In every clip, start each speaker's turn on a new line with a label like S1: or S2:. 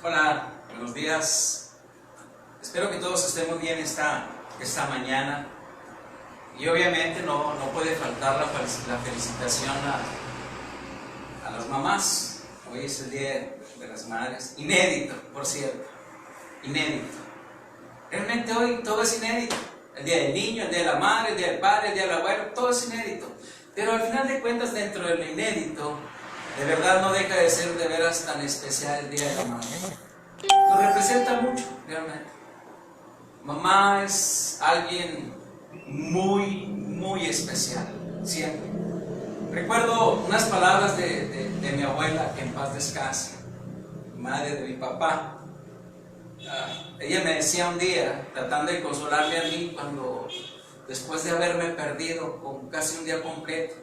S1: Hola, buenos días. Espero que todos estén muy bien esta mañana. Y obviamente no puede faltar la felicitación a las mamás. Hoy es el Día de las Madres. Inédito, por cierto. Inédito. Realmente hoy todo es inédito. El Día del Niño, el Día de la Madre, el Día del Padre, el Día del Abuelo, todo es inédito. Pero al final de cuentas, dentro de lo inédito, de verdad no deja de ser de veras tan especial el Día de la Madre. Nos representa mucho, realmente. Mamá es alguien muy especial, siempre. Recuerdo unas palabras de mi abuela, que en paz descanse, madre de mi papá. Ella me decía un día, tratando de consolarme a mí, cuando después de haberme perdido con casi un día completo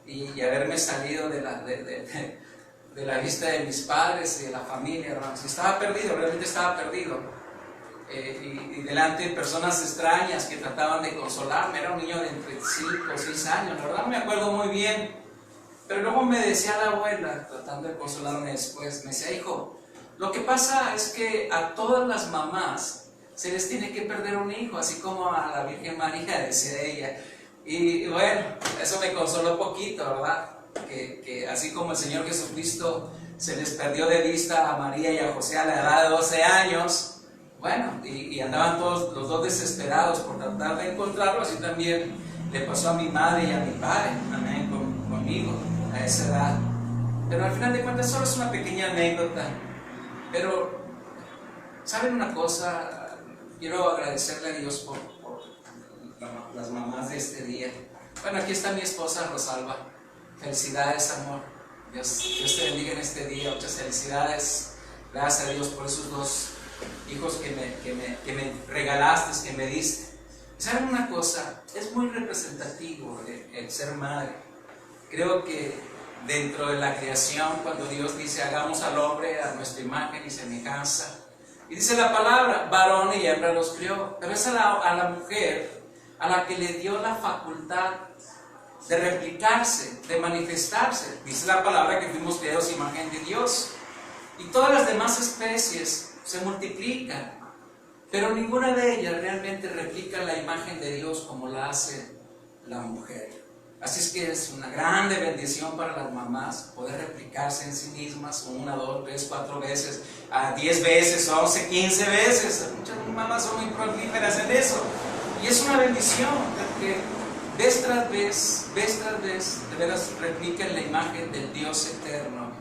S1: y haberme salido de la vista de mis padres y de la familia, hermanos, estaba perdido, realmente estaba perdido, y delante de personas extrañas que trataban de consolarme. Era un niño de entre 5 o 6 años, la verdad no me acuerdo muy bien, pero luego me decía la abuela, tratando de consolarme después, me decía: hijo, lo que pasa es que a todas las mamás se les tiene que perder un hijo, así como a la Virgen María, decía ella. Y bueno, eso me consoló poquito, ¿verdad? Que así como el Señor Jesucristo se les perdió de vista a María y a José a la edad de 12 años, bueno, y andaban todos los dos desesperados por tratar de encontrarlo, así también le pasó a mi madre y a mi padre, también conmigo, a esa edad. Pero al final de cuentas solo es una pequeña anécdota. Pero, ¿saben una cosa? Quiero agradecerle a Dios por las mamás de este día. Bueno, aquí está mi esposa Rosalba. Felicidades, amor. Dios te bendiga en este día. Muchas felicidades. Gracias a Dios por esos 2 hijos que me regalaste, que me diste. ¿Saben una cosa? Es muy representativo el ser madre. Creo que dentro de la creación, cuando Dios dice: hagamos al hombre a nuestra imagen y semejanza, y dice la palabra, varón y hembra los crió, pero es a la mujer a la que le dio la facultad de replicarse, de manifestarse. Dice la palabra que fuimos creados a imagen de Dios, y todas las demás especies se multiplican, pero ninguna de ellas realmente replica la imagen de Dios como la hace la mujer. Así es que es una grande bendición para las mamás poder replicarse en sí mismas 1, 2, 3, 4 veces, 10 veces, 11, 15 veces. Muchas mamás son muy prolíferas en eso. Y es una bendición porque vez tras vez, de veras replican la imagen del Dios eterno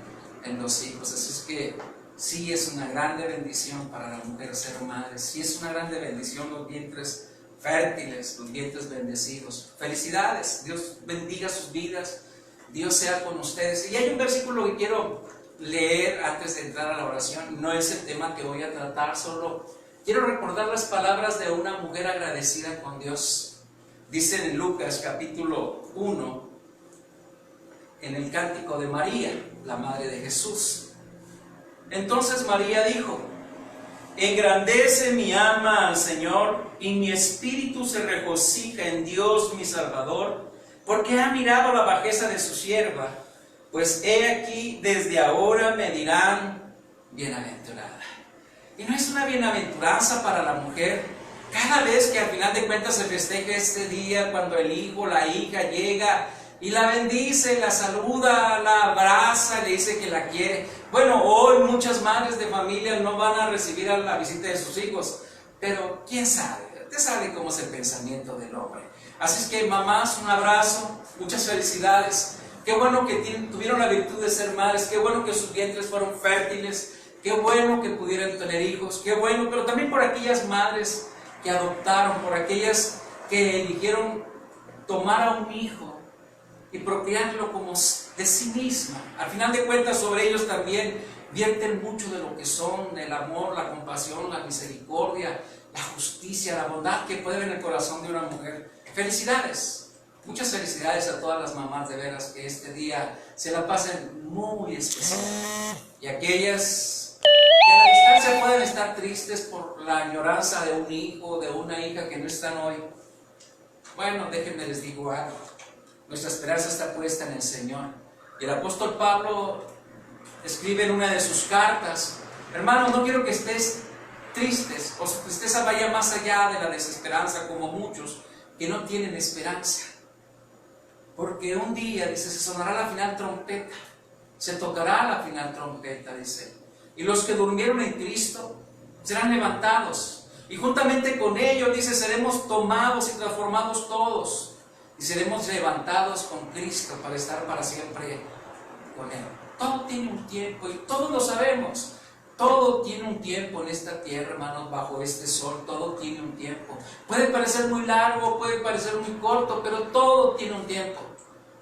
S1: en los hijos. Así es que sí es una grande bendición para la mujer ser madre. Sí es una grande bendición los vientres fértiles, los vientres bendecidos. Felicidades, Dios bendiga sus vidas, Dios sea con ustedes. Y hay un versículo que quiero leer antes de entrar a la oración. No es el tema que voy a tratar, solo quiero recordar las palabras de una mujer agradecida con Dios. Dice en Lucas capítulo 1, en el cántico de María, la madre de Jesús. Entonces María dijo: engrandece mi alma al Señor, y mi espíritu se regocija en Dios mi Salvador, porque ha mirado la bajeza de su sierva. Pues he aquí, desde ahora me dirán bienaventurada. Y no es una bienaventuranza para la mujer cada vez que al final de cuentas se festeja este día, cuando el hijo, la hija llega y la bendice, la saluda, la abraza, le dice que la quiere. Bueno, hoy muchas madres de familia no van a recibir a la visita de sus hijos, pero quién sabe, usted sabe cómo es el pensamiento del hombre. Así es que mamás, un abrazo, muchas felicidades. Qué bueno que tuvieron la virtud de ser madres, qué bueno que sus vientres fueron fértiles, qué bueno que pudieran tener hijos, qué bueno, pero también por aquellas madres que adoptaron, por aquellas que eligieron tomar a un hijo y procrearlo como de sí misma. Al final de cuentas, sobre ellos también vierten mucho de lo que son, el amor, la compasión, la misericordia, la justicia, la bondad que puede ver en el corazón de una mujer. Felicidades, muchas felicidades a todas las mamás, de veras, que este día se la pasen muy especial. Y aquellas que a la distancia pueden estar tristes por la añoranza de un hijo, de una hija que no están hoy. Bueno, déjenme les digo algo. Nuestra esperanza está puesta en el Señor. Y el apóstol Pablo escribe en una de sus cartas Hermano, no quiero que estés tristes o que estés vaya más allá de la desesperanza como muchos que no tienen esperanza. Porque un día, dice, se sonará la final trompeta, se tocará la final trompeta, dice. Y los que durmieron en Cristo serán levantados. Y juntamente con ellos, dice, seremos tomados y transformados todos. Y seremos levantados con Cristo para estar para siempre con Él. Todo tiene un tiempo y todos lo sabemos. Todo tiene un tiempo en esta tierra, hermanos, bajo este sol. Todo tiene un tiempo. Puede parecer muy largo, puede parecer muy corto, pero todo tiene un tiempo.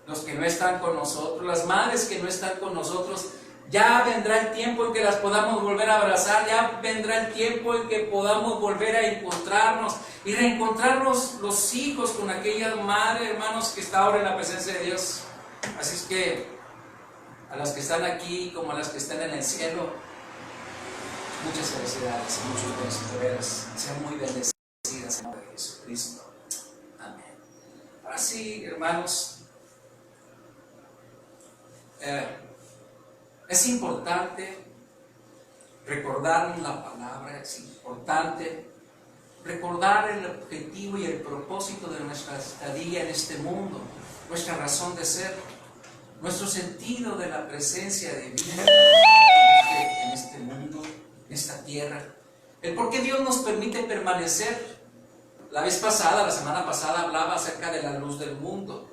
S1: Los que no están con nosotros, las madres que no están con nosotros, ya vendrá el tiempo en que las podamos volver a abrazar, ya vendrá el tiempo en que podamos volver a encontrarnos y reencontrarnos los hijos con aquella madre, hermanos, que está ahora en la presencia de Dios. Así es que a las que están aquí como a las que están en el cielo, muchas felicidades y muchos besos, de veras. Sean muy bendecidas en el nombre de Jesucristo. Amén. Ahora sí, hermanos, es importante recordar la palabra, es importante recordar el objetivo y el propósito de nuestra estadía en este mundo, nuestra razón de ser, nuestro sentido de la presencia divina en este mundo, en esta tierra, el por qué Dios nos permite permanecer. La vez pasada, la semana pasada, hablaba acerca de la luz del mundo,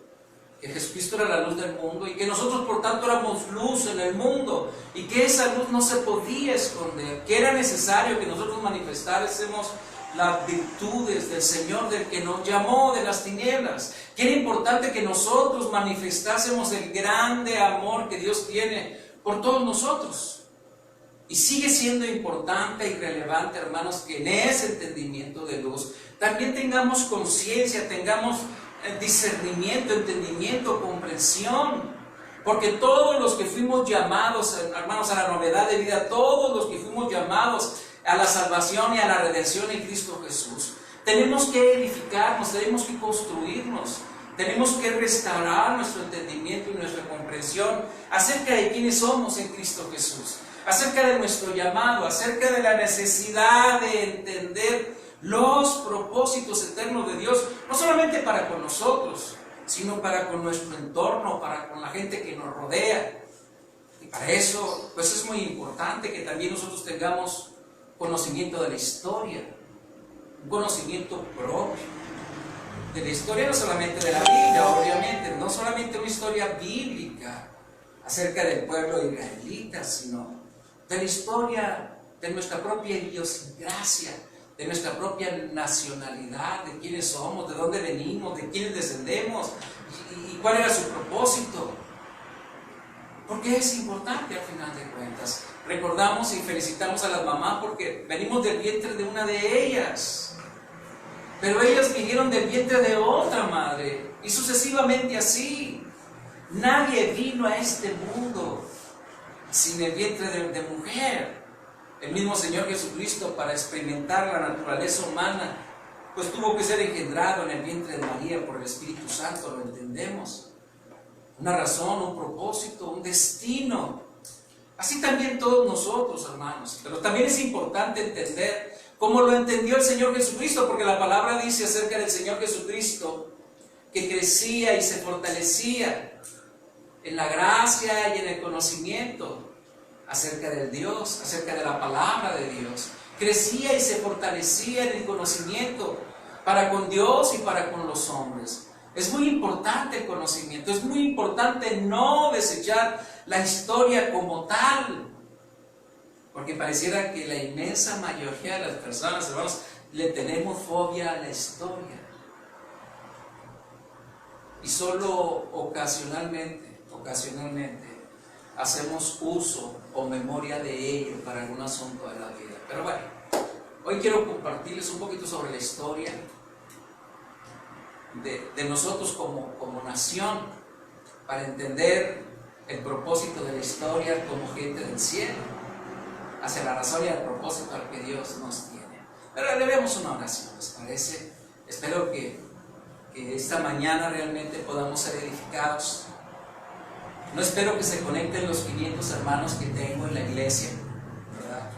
S1: que Jesucristo era la luz del mundo y que nosotros por tanto éramos luz en el mundo y que esa luz no se podía esconder, que era necesario que nosotros manifestásemos las virtudes del Señor, del que nos llamó de las tinieblas, que era importante que nosotros manifestásemos el grande amor que Dios tiene por todos nosotros. Y sigue siendo importante y relevante, hermanos, que en ese entendimiento de luz también tengamos conciencia, tengamos discernimiento, entendimiento, comprensión. Porque todos los que fuimos llamados, hermanos, a la novedad de vida, todos los que fuimos llamados a la salvación y a la redención en Cristo Jesús, tenemos que edificarnos, tenemos que construirnos, tenemos que restaurar nuestro entendimiento y nuestra comprensión acerca de quiénes somos en Cristo Jesús, acerca de nuestro llamado, acerca de la necesidad de entender los propósitos eternos de Dios, no solamente para con nosotros, sino para con nuestro entorno, para con la gente que nos rodea. Y para eso, pues es muy importante que también nosotros tengamos conocimiento de la historia, un conocimiento propio de la historia, no solamente de la Biblia, obviamente, no solamente una historia bíblica acerca del pueblo israelita, sino de la historia de nuestra propia idiosincrasia, de nuestra propia nacionalidad, de quiénes somos, de dónde venimos, de quiénes descendemos y cuál era su propósito. Porque es importante al final de cuentas. Recordamos y felicitamos a las mamás porque venimos del vientre de una de ellas, pero ellas vinieron del vientre de otra madre y sucesivamente así. Nadie vino a este mundo sin el vientre de mujer. El mismo Señor Jesucristo, para experimentar la naturaleza humana, pues tuvo que ser engendrado en el vientre de María por el Espíritu Santo, lo entendemos. Una razón, un propósito, un destino. Así también todos nosotros, hermanos. Pero también es importante entender cómo lo entendió el Señor Jesucristo, porque la palabra dice acerca del Señor Jesucristo que crecía y se fortalecía en la gracia y en el conocimiento acerca del Dios, acerca de la palabra de Dios. Crecía y se fortalecía en el conocimiento para con Dios y para con los hombres. Es muy importante el conocimiento, es muy importante no desechar la historia como tal, porque pareciera que la inmensa mayoría de las personas, hermanos, le tenemos fobia a la historia y solo ocasionalmente hacemos uso o memoria de ello para algún asunto de la vida. Pero bueno, hoy quiero compartirles un poquito sobre la historia de nosotros como nación, para entender el propósito de la historia como gente del cielo, hacia la razón y el propósito al que Dios nos tiene. Pero elevemos una oración, ¿les parece? Espero que esta mañana realmente podamos ser edificados. No espero que se conecten los 500 hermanos que tengo en la iglesia, ¿verdad?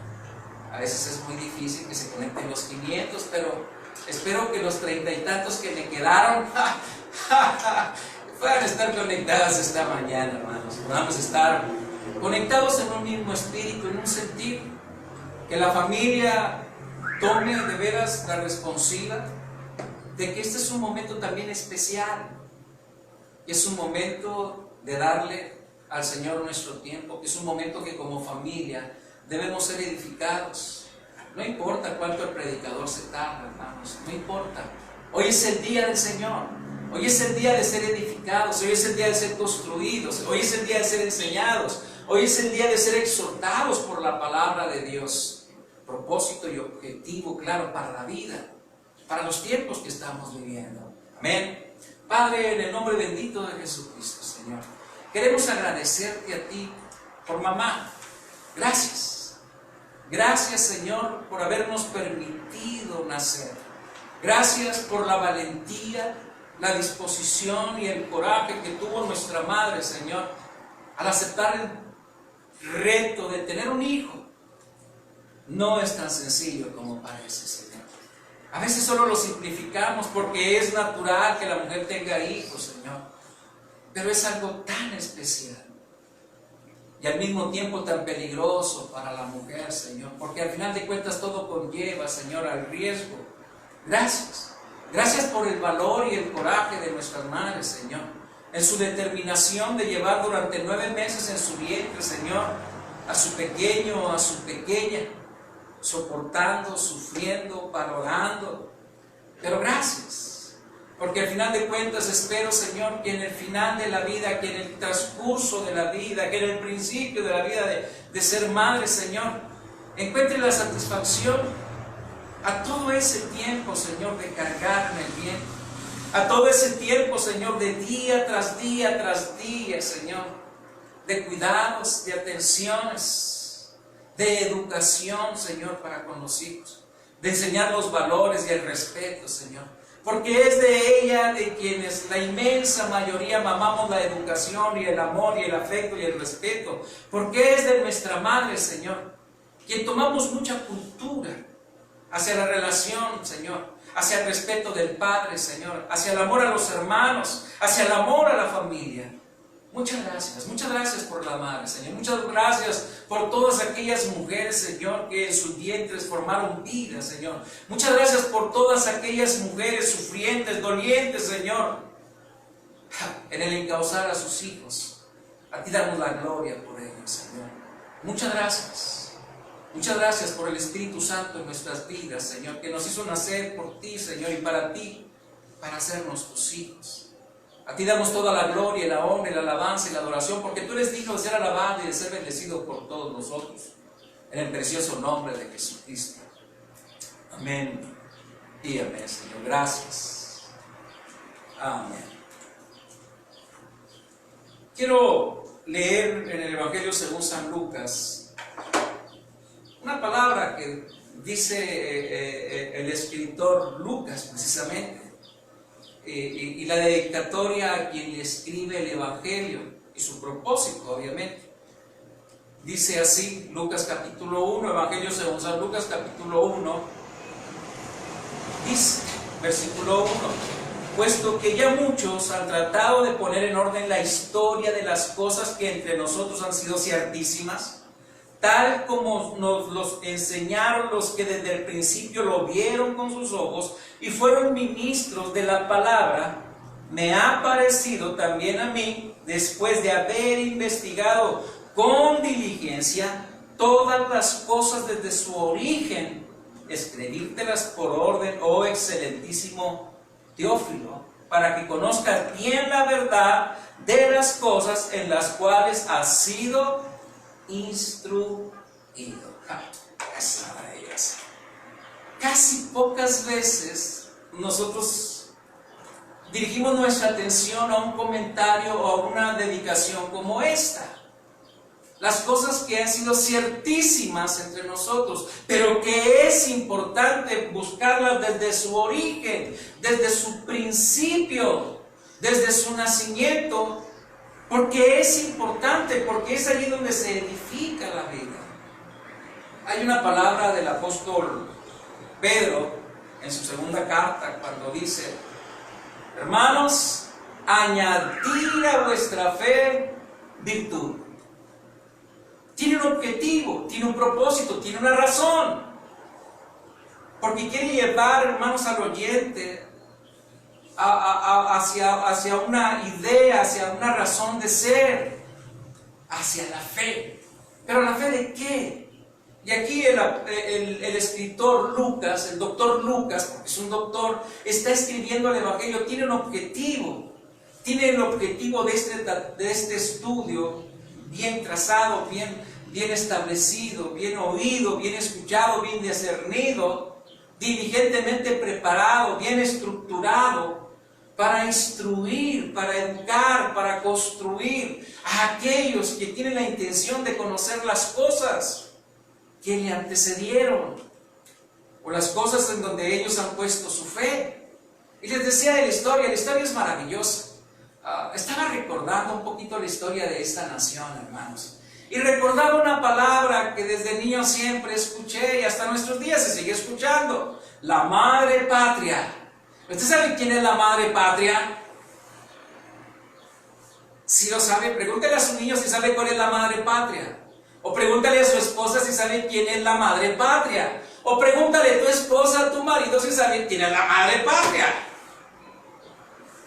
S1: A veces es muy difícil que se conecten los 500, pero espero que los 30 y tantos que me quedaron puedan estar conectadas esta mañana, hermanos. Podamos estar conectados en un mismo espíritu, en un sentir. Que la familia tome de veras la responsabilidad de que este es un momento también especial. Que es un momento de darle al Señor nuestro tiempo. Que es un momento que como familia debemos ser edificados. No importa cuánto el predicador se tarda, hermanos, no importa. Hoy es el día del Señor. Hoy es el día de ser edificados. Hoy es el día de ser construidos. Hoy es el día de ser enseñados. Hoy es el día de ser exhortados por la palabra de Dios. Propósito y objetivo claro para la vida, para los tiempos que estamos viviendo. Amén. Padre, en el nombre bendito de Jesucristo, Señor, queremos agradecerte a ti por mamá. Gracias. Gracias, Señor, por habernos permitido nacer. Gracias por la valentía, la disposición y el coraje que tuvo nuestra madre, Señor, al aceptar el reto de tener un hijo. No es tan sencillo como parece, Señor. A veces solo lo simplificamos porque es natural que la mujer tenga hijos, Señor. Pero es algo tan especial y al mismo tiempo tan peligroso para la mujer, Señor. Porque al final de cuentas todo conlleva, Señor, al riesgo. Gracias. Gracias por el valor y el coraje de nuestras madres, Señor. En su determinación de llevar durante 9 meses en su vientre, Señor, a su pequeño o a su pequeña, soportando, sufriendo, parodiando. Pero gracias, porque al final de cuentas espero, Señor, que en el final de la vida, que en el transcurso de la vida, que en el principio de la vida de ser madre, Señor, encuentre la satisfacción a todo ese tiempo, Señor, de cargarme el bien, a todo ese tiempo, Señor, de día tras día tras día, Señor, de cuidados, de atenciones, de educación, Señor, para con los hijos, de enseñar los valores y el respeto, Señor, porque es de ella de quienes la inmensa mayoría mamamos la educación y el amor y el afecto y el respeto, porque es de nuestra madre, Señor, quien tomamos mucha cultura hacia la relación, Señor, hacia el respeto del Padre, Señor, hacia el amor a los hermanos, hacia el amor a la familia. Muchas gracias por la madre, Señor. Muchas gracias por todas aquellas mujeres, Señor, que en sus vientres formaron vida, Señor. Muchas gracias por todas aquellas mujeres sufrientes, dolientes, Señor, en el encauzar a sus hijos. A ti damos la gloria por ellos, Señor. Muchas gracias. Muchas gracias por el Espíritu Santo en nuestras vidas, Señor, que nos hizo nacer por ti, Señor, y para ti, para hacernos tus hijos. A ti damos toda la gloria, la honra, la alabanza y la adoración, porque tú eres digno de ser alabado y de ser bendecido por todos nosotros, en el precioso nombre de Jesucristo. Amén y amén, Señor. Gracias. Amén. Quiero leer en el Evangelio según San Lucas una palabra que dice el escritor Lucas, precisamente. Y la dedicatoria a quien le escribe el Evangelio y su propósito, obviamente. Dice así, Lucas capítulo 1, Evangelio según San Lucas capítulo 1, dice, versículo 1, puesto que ya muchos han tratado de poner en orden la historia de las cosas que entre nosotros han sido ciertísimas, tal como nos los enseñaron los que desde el principio lo vieron con sus ojos y fueron ministros de la palabra, me ha parecido también a mí, después de haber investigado con diligencia todas las cosas desde su origen, escribírtelas por orden, oh excelentísimo Teófilo, para que conozcas bien la verdad de las cosas en las cuales has sido instruido. Esa es maravillosa. Casi pocas veces nosotros dirigimos nuestra atención a un comentario o a una dedicación como esta. Las cosas que han sido ciertísimas entre nosotros, pero que es importante buscarlas desde su origen, desde su principio, desde su nacimiento, porque es importante, porque es allí donde se edifica la vida. Hay una palabra del apóstol Pedro en su segunda carta cuando dice: hermanos, añadir a vuestra fe virtud. Tiene un objetivo, tiene un propósito, tiene una razón. Porque quiere llevar, hermanos, al oyente hacia una idea, hacia una razón de ser, hacia la fe. ¿Pero la fe de qué? Y aquí el escritor Lucas, el doctor Lucas, porque es un doctor, está escribiendo el Evangelio, tiene un objetivo. Tiene el objetivo de este estudio bien trazado, bien establecido, bien oído, bien escuchado, bien discernido, diligentemente preparado, bien estructurado, para instruir, para educar, para construir a aquellos que tienen la intención de conocer las cosas que le antecedieron, o las cosas en donde ellos han puesto su fe. Y les decía de la historia es maravillosa. Estaba recordando un poquito la historia de esta nación, hermanos, y recordaba una palabra que desde niño siempre escuché y hasta nuestros días se sigue escuchando: la madre patria. ¿Usted sabe quién es la madre patria? Si lo sabe, pregúntale a su niño si sabe cuál es la madre patria. O pregúntale a su esposa si sabe quién es la madre patria. O pregúntale a tu esposa, a tu marido, si sabe quién es la madre patria.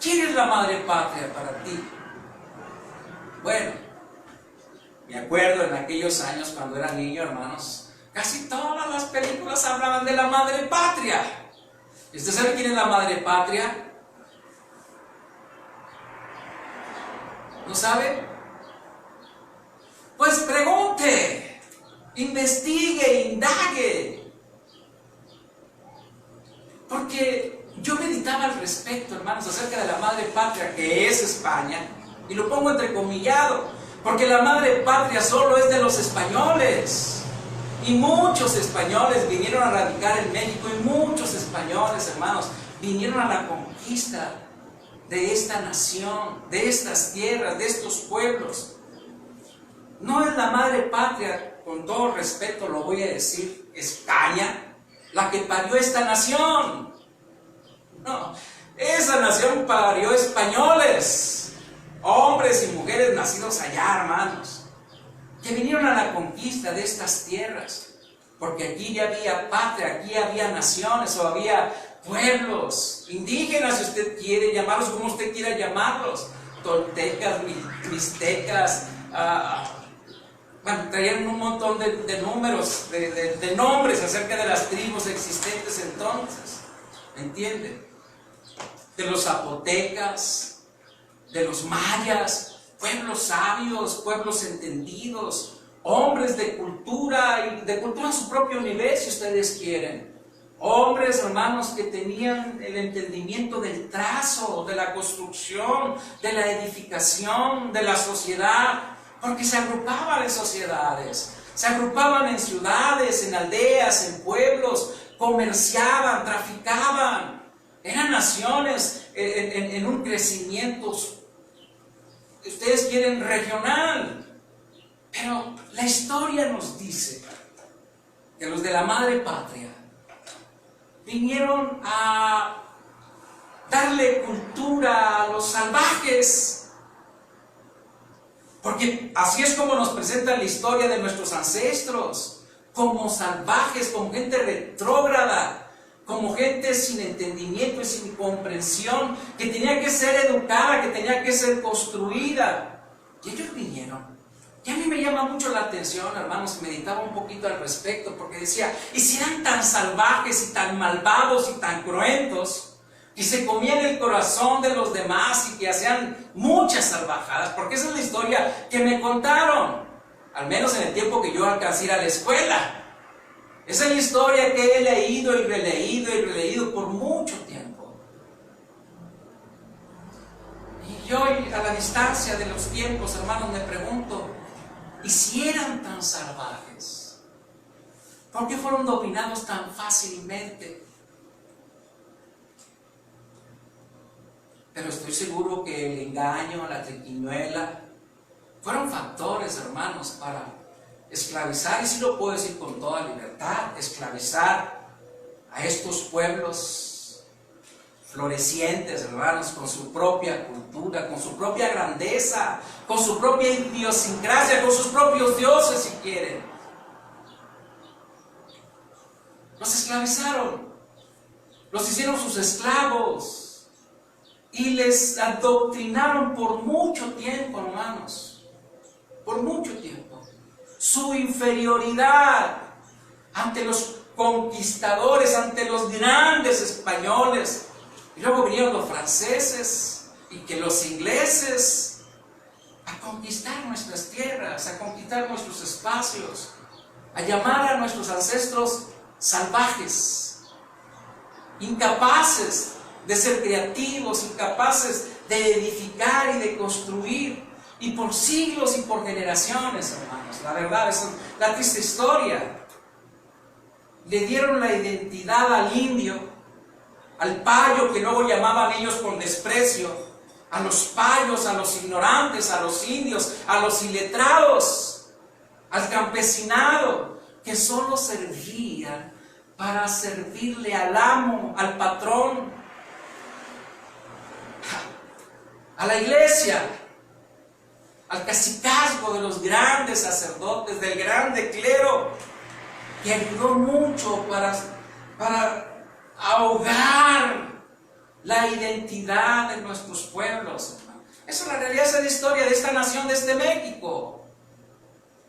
S1: ¿Quién es la madre patria para ti? Bueno, me acuerdo en aquellos años cuando era niño, hermanos, casi todas las películas hablaban de la madre patria. ¿Y usted sabe quién es la madre patria? ¿No sabe? Pues pregunte, investigue, indague. Porque yo meditaba al respecto, hermanos, acerca de la madre patria, que es España, y lo pongo entrecomillado, porque la madre patria solo es de los españoles. Y muchos españoles vinieron a radicar en México, y muchos españoles, hermanos, vinieron a la conquista de esta nación, de estas tierras, de estos pueblos. No es la madre patria, con todo respeto lo voy a decir, España, la que parió esta nación. No, esa nación parió españoles, hombres y mujeres nacidos allá, hermanos, que vinieron a la conquista de estas tierras, porque aquí ya había patria, aquí había naciones o había pueblos indígenas, si usted quiere llamarlos, como usted quiera llamarlos, toltecas, mixtecas, bueno, traían un montón de números, de nombres acerca de las tribus existentes entonces, ¿me entiende? De los zapotecas, de los mayas, pueblos sabios, pueblos entendidos, hombres de cultura, y de cultura a su propio nivel, si ustedes quieren. Hombres, hermanos, que tenían el entendimiento del trazo, de la construcción, de la edificación, de la sociedad, porque se agrupaban en sociedades, se agrupaban en ciudades, en aldeas, en pueblos, comerciaban, traficaban, eran naciones en un crecimiento, ustedes quieren, regional. Pero la historia nos dice que los de la madre patria vinieron a darle cultura a los salvajes, porque así es como nos presentan la historia de nuestros ancestros, como salvajes, como gente retrógrada, como gente sin entendimiento y sin comprensión, que tenía que ser educada, que tenía que ser construida. Y ellos vinieron. Y a mí me llama mucho la atención, hermanos, meditaba un poquito al respecto, porque decía, y si eran tan salvajes y tan malvados y tan cruentos, y se comían el corazón de los demás y que hacían muchas salvajadas, porque esa es la historia que me contaron, al menos en el tiempo que yo alcancé a ir a la escuela. Esa es la historia que he leído y releído por mucho tiempo. Y yo, a la distancia de los tiempos, hermanos, me pregunto, ¿y si eran tan salvajes? ¿Por qué fueron dominados tan fácilmente? Pero estoy seguro que el engaño, la triquiñuela, fueron factores, hermanos, para esclavizar, y sí lo puedo decir con toda libertad, esclavizar a estos pueblos florecientes, hermanos, con su propia cultura, con su propia grandeza, con su propia idiosincrasia, con sus propios dioses, si quieren. Los esclavizaron, los hicieron sus esclavos y les adoctrinaron por mucho tiempo, hermanos, por mucho tiempo. Su inferioridad ante los conquistadores, ante los grandes españoles. Y luego vinieron los franceses y que los ingleses a conquistar nuestras tierras, a conquistar nuestros espacios, a llamar a nuestros ancestros salvajes, incapaces de ser creativos, incapaces de edificar y de construir, y por siglos y por generaciones, hermanos. La verdad es la triste historia. Le dieron la identidad al indio, al payo, que luego llamaban ellos con desprecio, a los payos, a los ignorantes, a los indios, a los iletrados, al campesinado, que solo servían para servirle al amo, al patrón, a la iglesia, al cacicazgo de los grandes sacerdotes, del grande clero, que ayudó mucho para ahogar la identidad de nuestros pueblos. Esa es la realidad, esa es la historia de esta nación, de este México.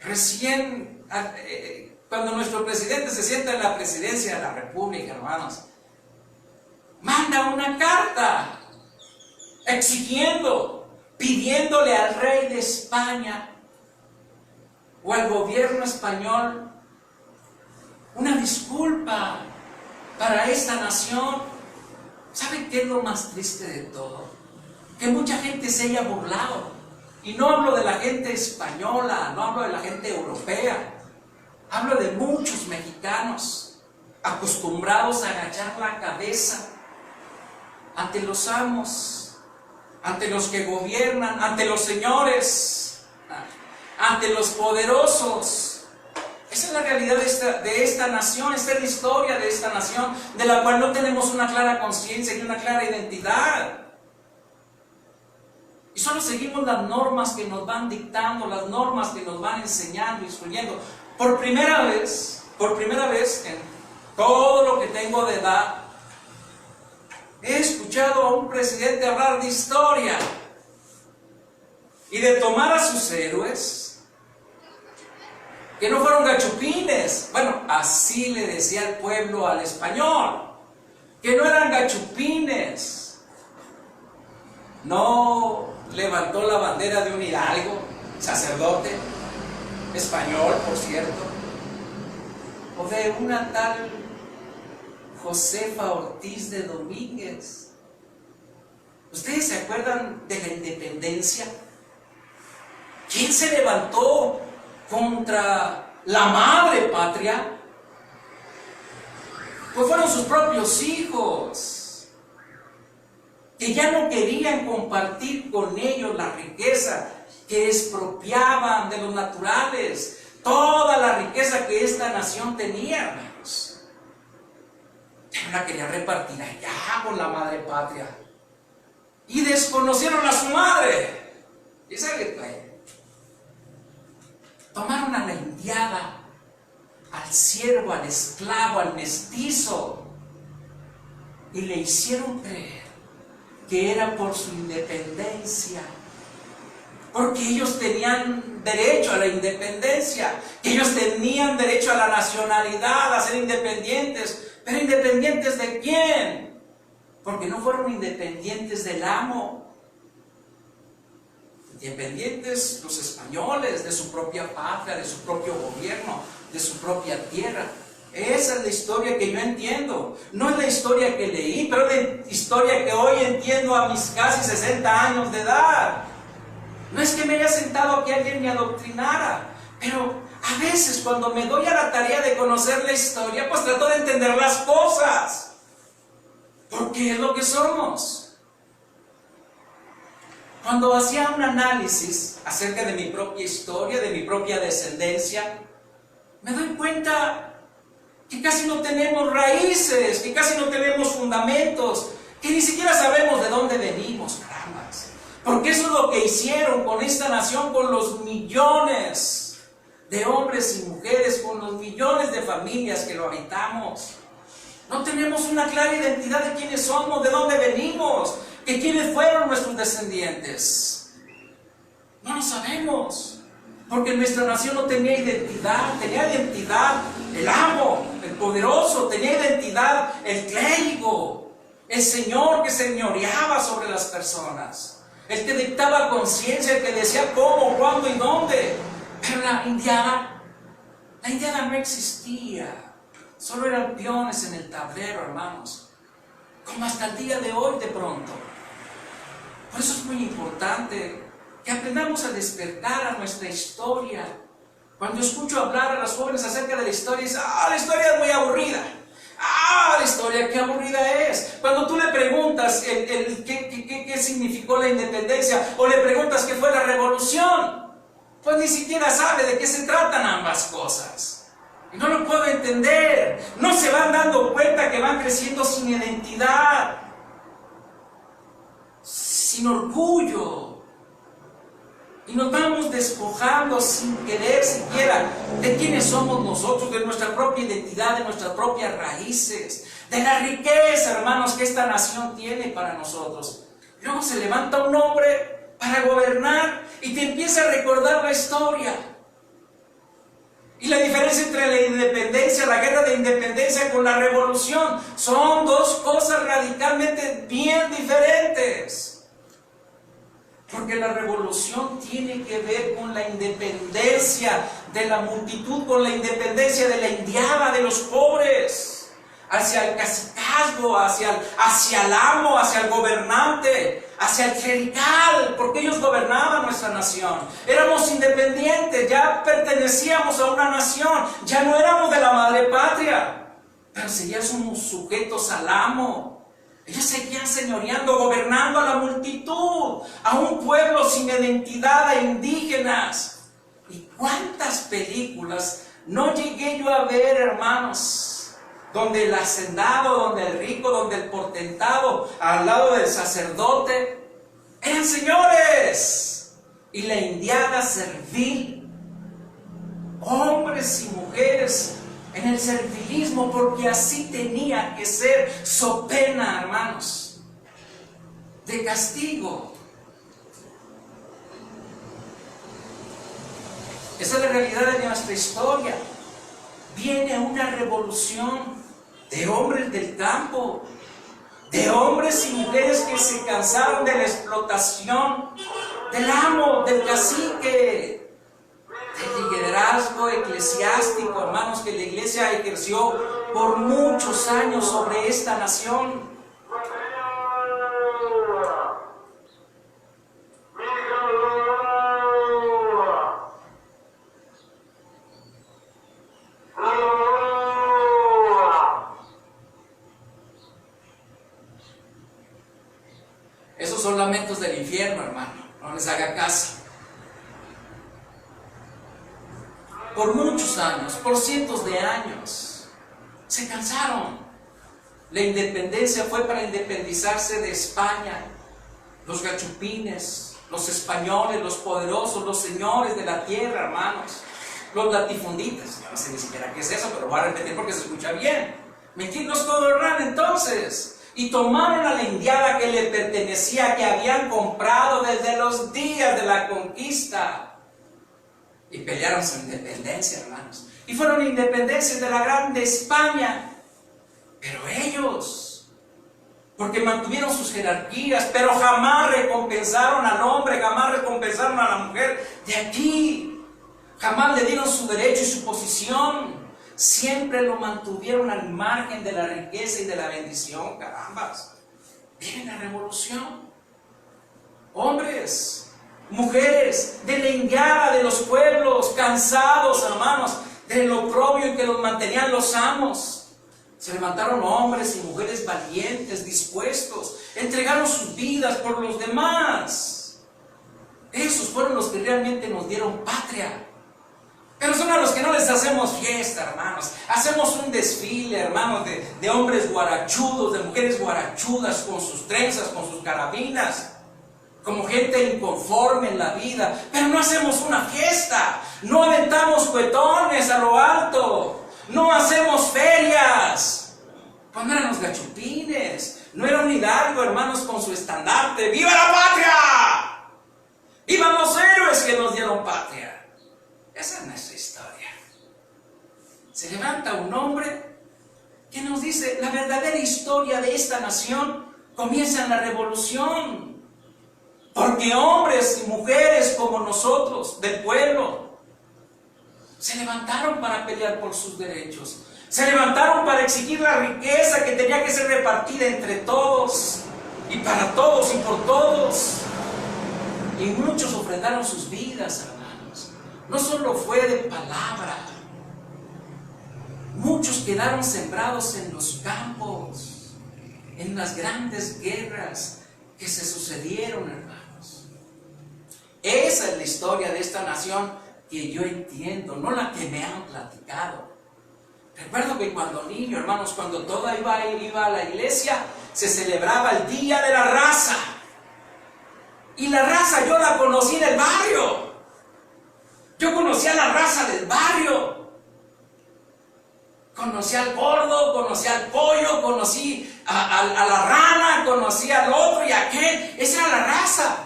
S1: Recién, cuando nuestro presidente se sienta en la presidencia de la República, hermanos, manda una carta pidiéndole al rey de España o al gobierno español una disculpa para esta nación. ¿Saben qué es lo más triste de todo? Que mucha gente se haya burlado. Y no hablo de la gente española, no hablo de la gente europea. Hablo de muchos mexicanos acostumbrados a agachar la cabeza ante los amos, ante los que gobiernan, ante los señores, ante los poderosos. Esa es la realidad de esta nación, esta es la historia de esta nación, de la cual no tenemos una clara conciencia y una clara identidad. Y solo seguimos las normas que nos van dictando, las normas que nos van enseñando, instruyendo. Por primera vez en todo lo que tengo de edad, he escuchado a un presidente hablar de historia y de tomar a sus héroes, que no fueron gachupines. Bueno, así le decía el pueblo al español, que no eran gachupines. No levantó la bandera de un hidalgo, sacerdote, español, por cierto, o de una tal Josefa Ortiz de Domínguez. ¿Ustedes se acuerdan de la independencia? ¿Quién se levantó contra la madre patria? Pues fueron sus propios hijos, que ya no querían compartir con ellos la riqueza, que expropiaban de los naturales toda la riqueza que esta nación tenía, hermanos. Ya no la querían repartir allá con la madre patria. Y desconocieron a su madre. ¿Y sabe qué? Tomaron a la indiada, al siervo, al esclavo, al mestizo, y le hicieron creer que era por su independencia, porque ellos tenían derecho a la independencia, que ellos tenían derecho a la nacionalidad, a ser independientes. ¿Pero independientes de quién? Porque no fueron independientes del amo. Independientes los españoles de su propia patria, de su propio gobierno, de su propia tierra. Esa es la historia que yo entiendo. No es la historia que leí, pero es la historia que hoy entiendo a mis casi 60 años de edad. No es que me haya sentado aquí alguien me adoctrinara, pero a veces cuando me doy a la tarea de conocer la historia, pues trato de entender las cosas, porque es lo que somos. Cuando hacía un análisis acerca de mi propia historia, de mi propia descendencia, me doy cuenta que casi no tenemos raíces, que casi no tenemos fundamentos, que ni siquiera sabemos de dónde venimos, carambas. Porque eso es lo que hicieron con esta nación, con los millones de hombres y mujeres, con los millones de familias que lo habitamos. No tenemos una clara identidad de quiénes somos, de dónde venimos, que quiénes fueron nuestros descendientes. No lo sabemos, porque nuestra nación no tenía identidad el amo, el poderoso, tenía identidad el clérigo, el señor que señoreaba sobre las personas, el que dictaba conciencia, el que decía cómo, cuándo y dónde. Pero la indiada no existía, solo eran peones en el tablero, hermanos, como hasta el día de hoy de pronto. Por eso es muy importante que aprendamos a despertar a nuestra historia. Cuando escucho hablar a los jóvenes acerca de la historia, dicen, la historia es muy aburrida. La historia, qué aburrida es. Cuando tú le preguntas qué significó la independencia, o le preguntas qué fue la revolución, pues ni siquiera sabe de qué se tratan ambas cosas. Y no lo puedo entender. No se van dando cuenta que van creciendo sin identidad, sin orgullo. Y nos vamos despojando sin querer siquiera de quiénes somos nosotros, de nuestra propia identidad, de nuestras propias raíces, de la riqueza, hermanos, que esta nación tiene para nosotros. Luego se levanta un hombre para gobernar y te empieza a recordar la historia. Y la diferencia entre la independencia, la guerra de independencia con la revolución, son dos cosas radicalmente bien diferentes. Porque la revolución tiene que ver con la independencia de la multitud, con la independencia de la indiada, de los pobres, hacia el cacicazgo, hacia el amo, hacia el gobernante, hacia el clerical, porque ellos gobernaban nuestra nación. Éramos independientes, ya pertenecíamos a una nación, ya no éramos de la madre patria, pero seguíamos sujetos al amo. Ellos seguían señoreando, gobernando a la multitud, a un pueblo sin identidad, a indígenas. ¿Y cuántas películas no llegué yo a ver, hermanos? Donde el hacendado, donde el rico, donde el potentado, al lado del sacerdote, eran señores. Y la indiada servil, hombres y mujeres en el servilismo, porque así tenía que ser, so pena, hermanos, de castigo. Esa es la realidad de nuestra historia. Viene una revolución de hombres del campo, de hombres y mujeres que se cansaron de la explotación del amo, del cacique, del liderazgo eclesiástico, hermanos, que la iglesia ejerció por muchos años sobre esta nación. Esos son lamentos del infierno, hermano, no les haga caso. Por muchos años, por cientos de años, se cansaron. La independencia fue para independizarse de España. Los gachupines, los españoles, los poderosos, los señores de la tierra, hermanos. Los latifunditas, yo no sé ni siquiera qué es eso, pero voy a repetir porque se escucha bien. Los gobernaron entonces y tomaron a la indiada que le pertenecía, que habían comprado desde los días de la conquista. Y pelearon su independencia, hermanos. Y fueron independencias de la grande España. Pero ellos, porque mantuvieron sus jerarquías, pero jamás recompensaron al hombre, jamás recompensaron a la mujer de aquí. Jamás le dieron su derecho y su posición. Siempre lo mantuvieron al margen de la riqueza y de la bendición, carambas. Viene la revolución. Hombres, mujeres, de la indiada de los pueblos, cansados, hermanos, del oprobio en que los mantenían los amos. Se levantaron hombres y mujeres valientes, dispuestos, entregaron sus vidas por los demás. Esos fueron los que realmente nos dieron patria. Pero son a los que no les hacemos fiesta, hermanos. Hacemos un desfile, hermanos, de hombres guarachudos, de mujeres guarachudas con sus trenzas, con sus carabinas, como gente inconforme en la vida. Pero no hacemos una fiesta, no aventamos cuetones a lo alto, no hacemos ferias. Cuando eran los gachupines, no era un hidalgo, hermanos, con su estandarte. ¡Viva la patria! ¡Vivan los héroes que nos dieron patria! Esa es nuestra historia. Se levanta un hombre que nos dice: la verdadera historia de esta nación comienza en la revolución, porque hombres y mujeres como nosotros, del pueblo, se levantaron para pelear por sus derechos, se levantaron para exigir la riqueza que tenía que ser repartida entre todos, y para todos y por todos, y muchos ofrendaron sus vidas, hermanos. No solo fue de palabra, muchos quedaron sembrados en los campos, en las grandes guerras que se sucedieron, hermanos. Esa es la historia de esta nación que yo entiendo, no la que me han platicado. Recuerdo que cuando niño, hermanos, cuando toda iba a la iglesia, se celebraba el Día de la Raza. Y la raza yo la conocí en el barrio. Yo conocía la raza del barrio. Conocí al gordo, conocí al pollo, conocí a la rana, conocí al otro y a aquel. Esa era la raza.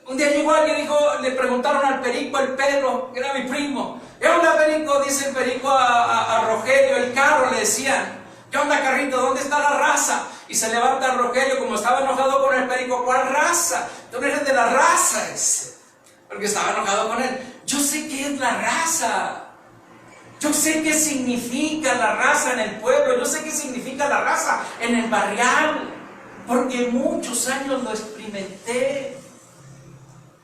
S1: Un día llegó alguien y dijo, le preguntaron al perico, el Pedro, que era mi primo. ¿Qué onda, perico? Dice el perico a Rogelio, el carro, le decían. ¿Qué onda, carrito? ¿Dónde está la raza? Y se levanta Rogelio, como estaba enojado con el perico. ¿Cuál raza? Tú no eres de la raza ese. Porque estaba enojado con él. Yo sé qué es la raza. Yo sé qué significa la raza en el pueblo. Yo sé qué significa la raza en el barrial. Porque muchos años lo experimenté.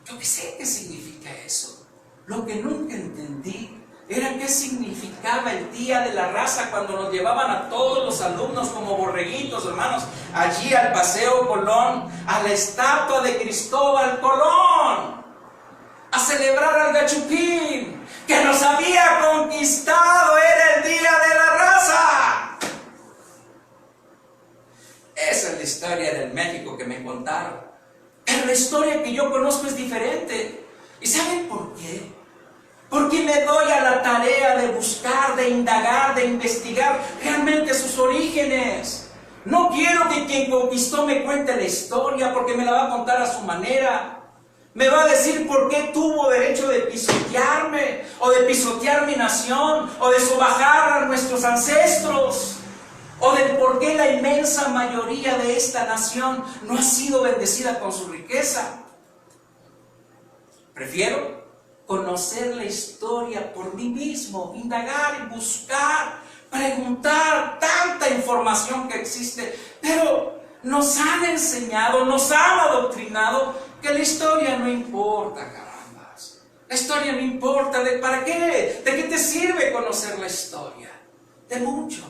S1: Yo sé qué significa eso. Lo que nunca entendí era qué significaba el Día de la Raza cuando nos llevaban a todos los alumnos como borreguitos, hermanos, allí al Paseo Colón, a la estatua de Cristóbal Colón, a celebrar al gachupín que nos había conquistado. Era el Día de la Raza. Esa es la historia del México que me contaron. Pero la historia que yo conozco es diferente. ¿Y saben por qué? Porque me doy a la tarea de buscar, de indagar, de investigar realmente sus orígenes. No quiero que quien conquistó me cuente la historia, porque me la va a contar a su manera. Me va a decir por qué tuvo derecho de pisotearme, o de pisotear mi nación, o de sobajar a nuestros ancestros, o del por qué la inmensa mayoría de esta nación no ha sido bendecida con su riqueza. Prefiero conocer la historia por mí mismo, indagar y buscar, preguntar, tanta información que existe, pero nos han enseñado, nos han adoctrinado que la historia no importa, carambas. La historia no importa. ¿Para qué? ¿De qué te sirve conocer la historia? De mucho.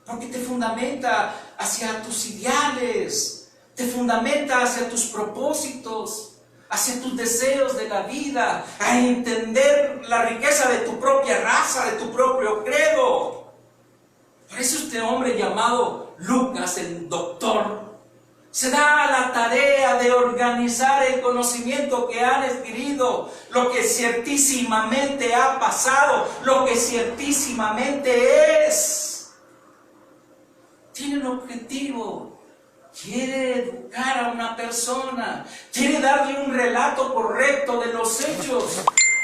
S1: Porque te fundamenta hacia tus ideales, te fundamenta hacia tus propósitos, hacia tus deseos de la vida, a entender la riqueza de tu propia raza, de tu propio credo. Por eso este hombre llamado Lucas, el doctor, se da a la tarea de organizar el conocimiento que han adquirido, lo que ciertísimamente ha pasado, lo que ciertísimamente es. Tiene un objetivo. Quiere educar a una persona, quiere darle un relato correcto de los hechos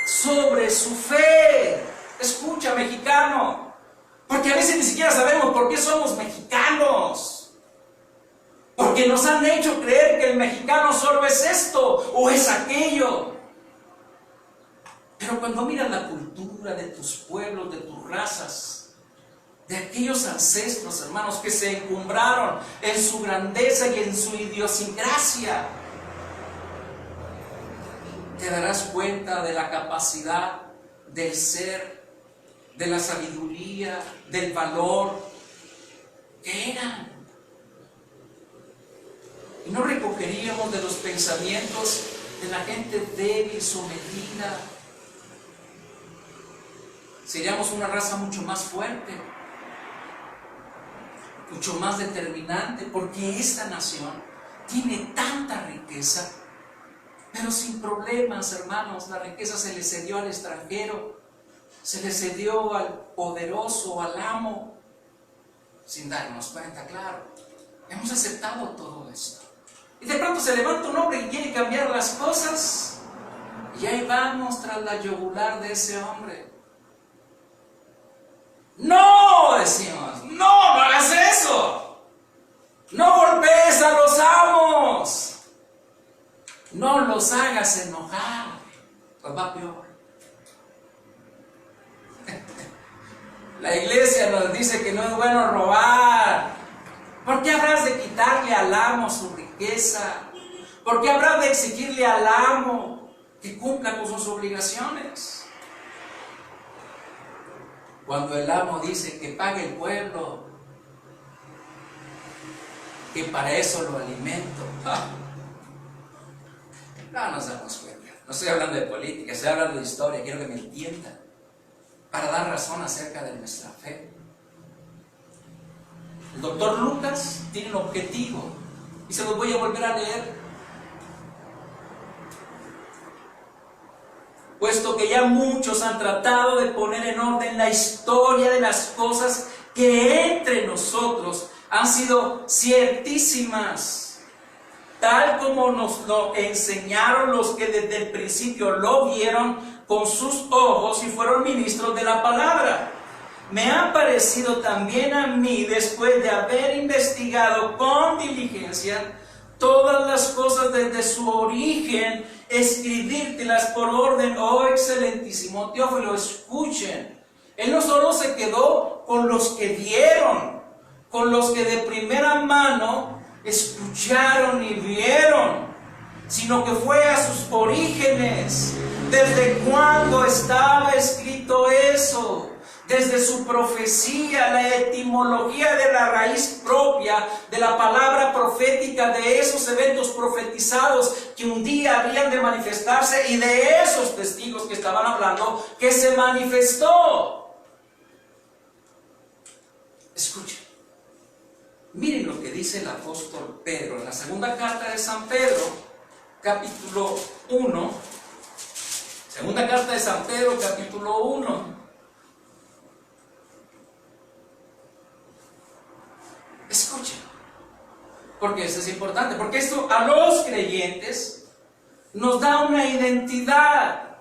S1: sobre su fe. Escucha, mexicano, porque a veces ni siquiera sabemos por qué somos mexicanos. Porque nos han hecho creer que el mexicano solo es esto o es aquello. Pero cuando miras la cultura de tus pueblos, de tus razas, de aquellos ancestros, hermanos, que se encumbraron en su grandeza y en su idiosincrasia, te darás cuenta de la capacidad del ser, de la sabiduría, del valor que eran. Y no recogeríamos de los pensamientos de la gente débil, sometida, seríamos una raza mucho más fuerte, mucho más determinante, porque esta nación tiene tanta riqueza, pero sin problemas, hermanos. La riqueza se le cedió al extranjero, se le cedió al poderoso, al amo, sin darnos cuenta, claro. Hemos aceptado todo esto. Y de pronto se levanta un hombre y quiere cambiar las cosas, y ahí vamos tras la yugular de ese hombre. No, decimos, no hagas eso. No golpees a los amos. No los hagas enojar. Pues va peor. La iglesia nos dice que no es bueno robar. ¿Por qué habrás de quitarle al amo su riqueza? ¿Por qué habrás de exigirle al amo que cumpla con sus obligaciones? Cuando el amo dice que pague el pueblo, que para eso lo alimento, no nos damos cuenta. No estoy hablando de política, estoy hablando de historia, quiero que me entiendan, para dar razón acerca de nuestra fe. El doctor Lucas tiene un objetivo, y se los voy a volver a leer. Puesto que ya muchos han tratado de poner en orden la historia de las cosas que entre nosotros han sido ciertísimas, tal como nos lo enseñaron los que desde el principio lo vieron con sus ojos y fueron ministros de la palabra. Me ha parecido también a mí, después de haber investigado con diligencia todas las cosas desde su origen, escribírtelas por orden, oh excelentísimo Teófilo. Escuchen, él no solo se quedó con los que vieron, con los que de primera mano escucharon y vieron, sino que fue a sus orígenes. ¿Desde cuándo estaba escrito eso? Desde su profecía, la etimología de la raíz propia de la palabra profética, de esos eventos profetizados que un día habrían de manifestarse, y de esos testigos que estaban hablando que se manifestó. Escuchen, miren lo que dice el apóstol Pedro en la segunda carta de San Pedro, capítulo 1. Segunda carta de San Pedro, capítulo 1. Escuchen, porque esto es importante, porque esto a los creyentes nos da una identidad,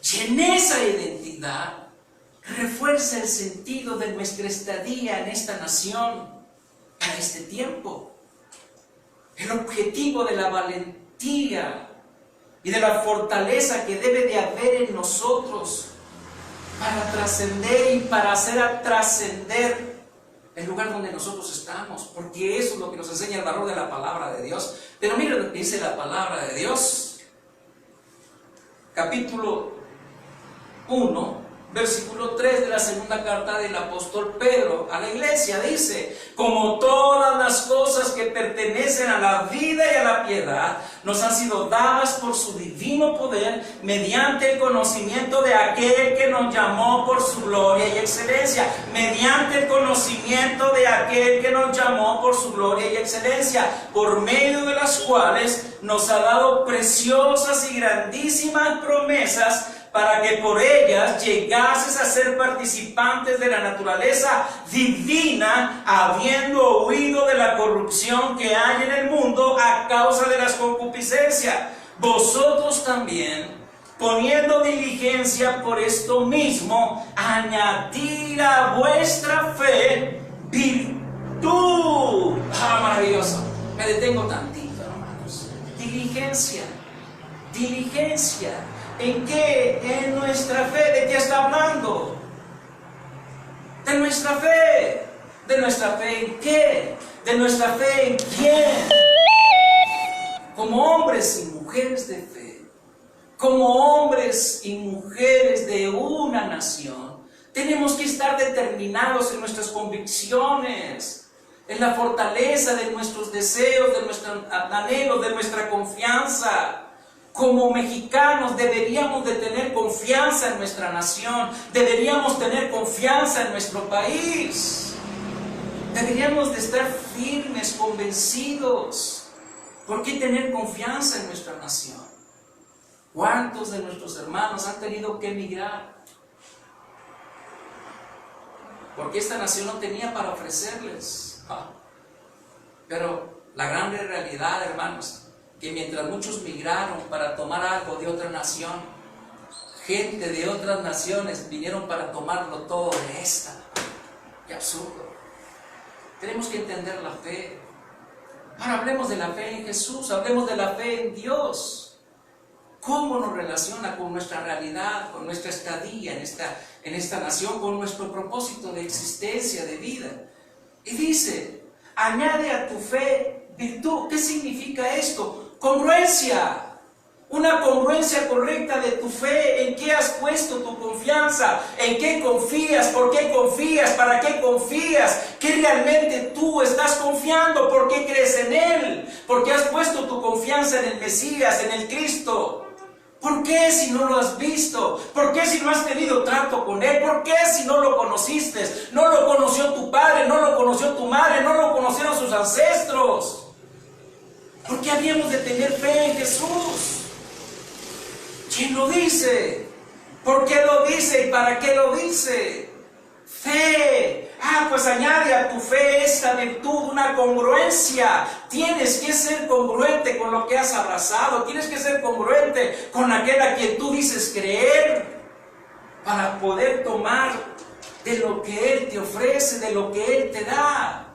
S1: y en esa identidad refuerza el sentido de nuestra estadía en esta nación, en este tiempo. El objetivo de la valentía y de la fortaleza que debe de haber en nosotros para trascender y para hacer trascender el lugar donde nosotros estamos, porque eso es lo que nos enseña el valor de la palabra de Dios. Pero miren lo que dice la palabra de Dios, capítulo 1, versículo 3 de la segunda carta del apóstol Pedro a la iglesia. Dice: como todas las cosas que pertenecen a la vida y a la piedad nos han sido dadas por su divino poder, mediante el conocimiento de aquel que nos llamó por su gloria y excelencia. Mediante el conocimiento de aquel que nos llamó por su gloria y excelencia, por medio de las cuales nos ha dado preciosas y grandísimas promesas, para que por ellas llegases a ser participantes de la naturaleza divina, habiendo huido de la corrupción que hay en el mundo a causa de las concupiscencias. Vosotros también, poniendo diligencia por esto mismo, añadir a vuestra fe virtud. Maravilloso. Me detengo tantito, hermanos. Diligencia. ¿En qué? En nuestra fe. ¿De qué está hablando? De nuestra fe. ¿De nuestra fe en qué? ¿De nuestra fe en quién? Como hombres y mujeres de fe, como hombres y mujeres de una nación, tenemos que estar determinados en nuestras convicciones, en la fortaleza de nuestros deseos, de nuestros anhelos, de nuestra confianza. como mexicanos deberíamos de tener confianza en nuestra nación, deberíamos tener confianza en nuestro país. Deberíamos de estar firmes, convencidos. ¿Por qué tener confianza en nuestra nación? ¿Cuántos de nuestros hermanos han tenido que emigrar? Porque esta nación no tenía para ofrecerles. Pero la gran realidad, hermanos, que mientras muchos migraron para tomar algo de otra nación, gente de otras naciones vinieron para tomarlo todo de esta. ¡Qué absurdo! Tenemos que entender la fe. Ahora hablemos de la fe en Jesús, hablemos de la fe en Dios. ¿Cómo nos relaciona con nuestra realidad, con nuestra estadía en esta nación, con nuestro propósito de existencia, de vida? Y dice, añade a tu fe virtud. ¿Qué significa esto? Congruencia. Una congruencia correcta de tu fe. ¿En qué has puesto tu confianza? ¿En qué confías? ¿Por qué confías? ¿Para qué confías? ¿Qué realmente tú estás confiando? ¿Por qué crees en Él? ¿Por qué has puesto tu confianza en el Mesías, en el Cristo? ¿Por qué si no lo has visto? ¿Por qué si no has tenido trato con Él? ¿Por qué si no lo conociste? No lo conoció tu padre, no lo conoció tu madre, no lo conocieron sus ancestros. ¿Por qué habíamos de tener fe en Jesús? ¿Quién lo dice? ¿Por qué lo dice y para qué lo dice? Fe. Pues añade a tu fe esta virtud, una congruencia. Tienes que ser congruente con lo que has abrazado. Tienes que ser congruente con aquel a quien tú dices creer, para poder tomar de lo que Él te ofrece, de lo que Él te da.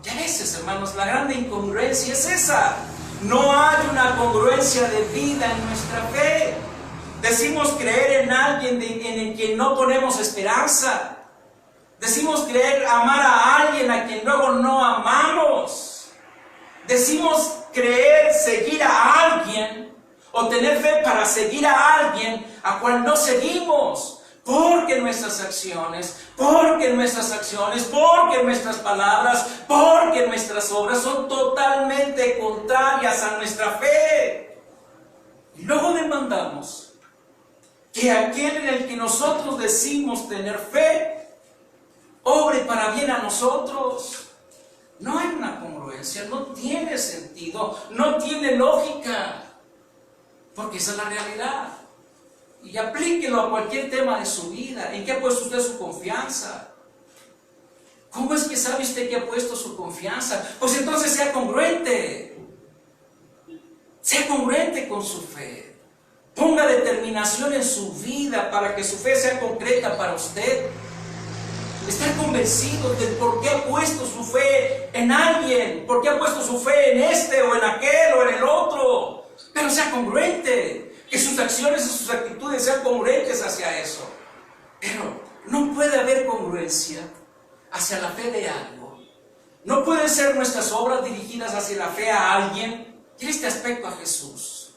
S1: Y a veces, hermanos, la grande incongruencia es esa. No hay una congruencia de vida en nuestra fe. Decimos creer en alguien en quien no ponemos esperanza. Decimos creer, amar a alguien a quien luego no amamos. Decimos creer, seguir a alguien o tener fe para seguir a alguien a cual no seguimos. Porque nuestras acciones, porque nuestras palabras, porque nuestras obras son totalmente contrarias a nuestra fe. Y luego demandamos que aquel en el que nosotros decimos tener fe, obre para bien a nosotros. No hay una congruencia, no tiene sentido, no tiene lógica, porque esa es la realidad. Y aplíquelo a cualquier tema de su vida. ¿En qué ha puesto usted su confianza? ¿Cómo es que sabe usted que ha puesto su confianza? Pues entonces sea congruente. Sea congruente con su fe. Ponga determinación en su vida para que su fe sea concreta para usted. Estar convencido de por qué ha puesto su fe en alguien, por qué ha puesto su fe en este o en aquel o en el otro. Pero sea congruente. Que sus acciones y sus actitudes sean congruentes hacia eso. Pero no puede haber congruencia hacia la fe de algo. No pueden ser nuestras obras dirigidas hacia la fe a alguien, y en este aspecto a Jesús.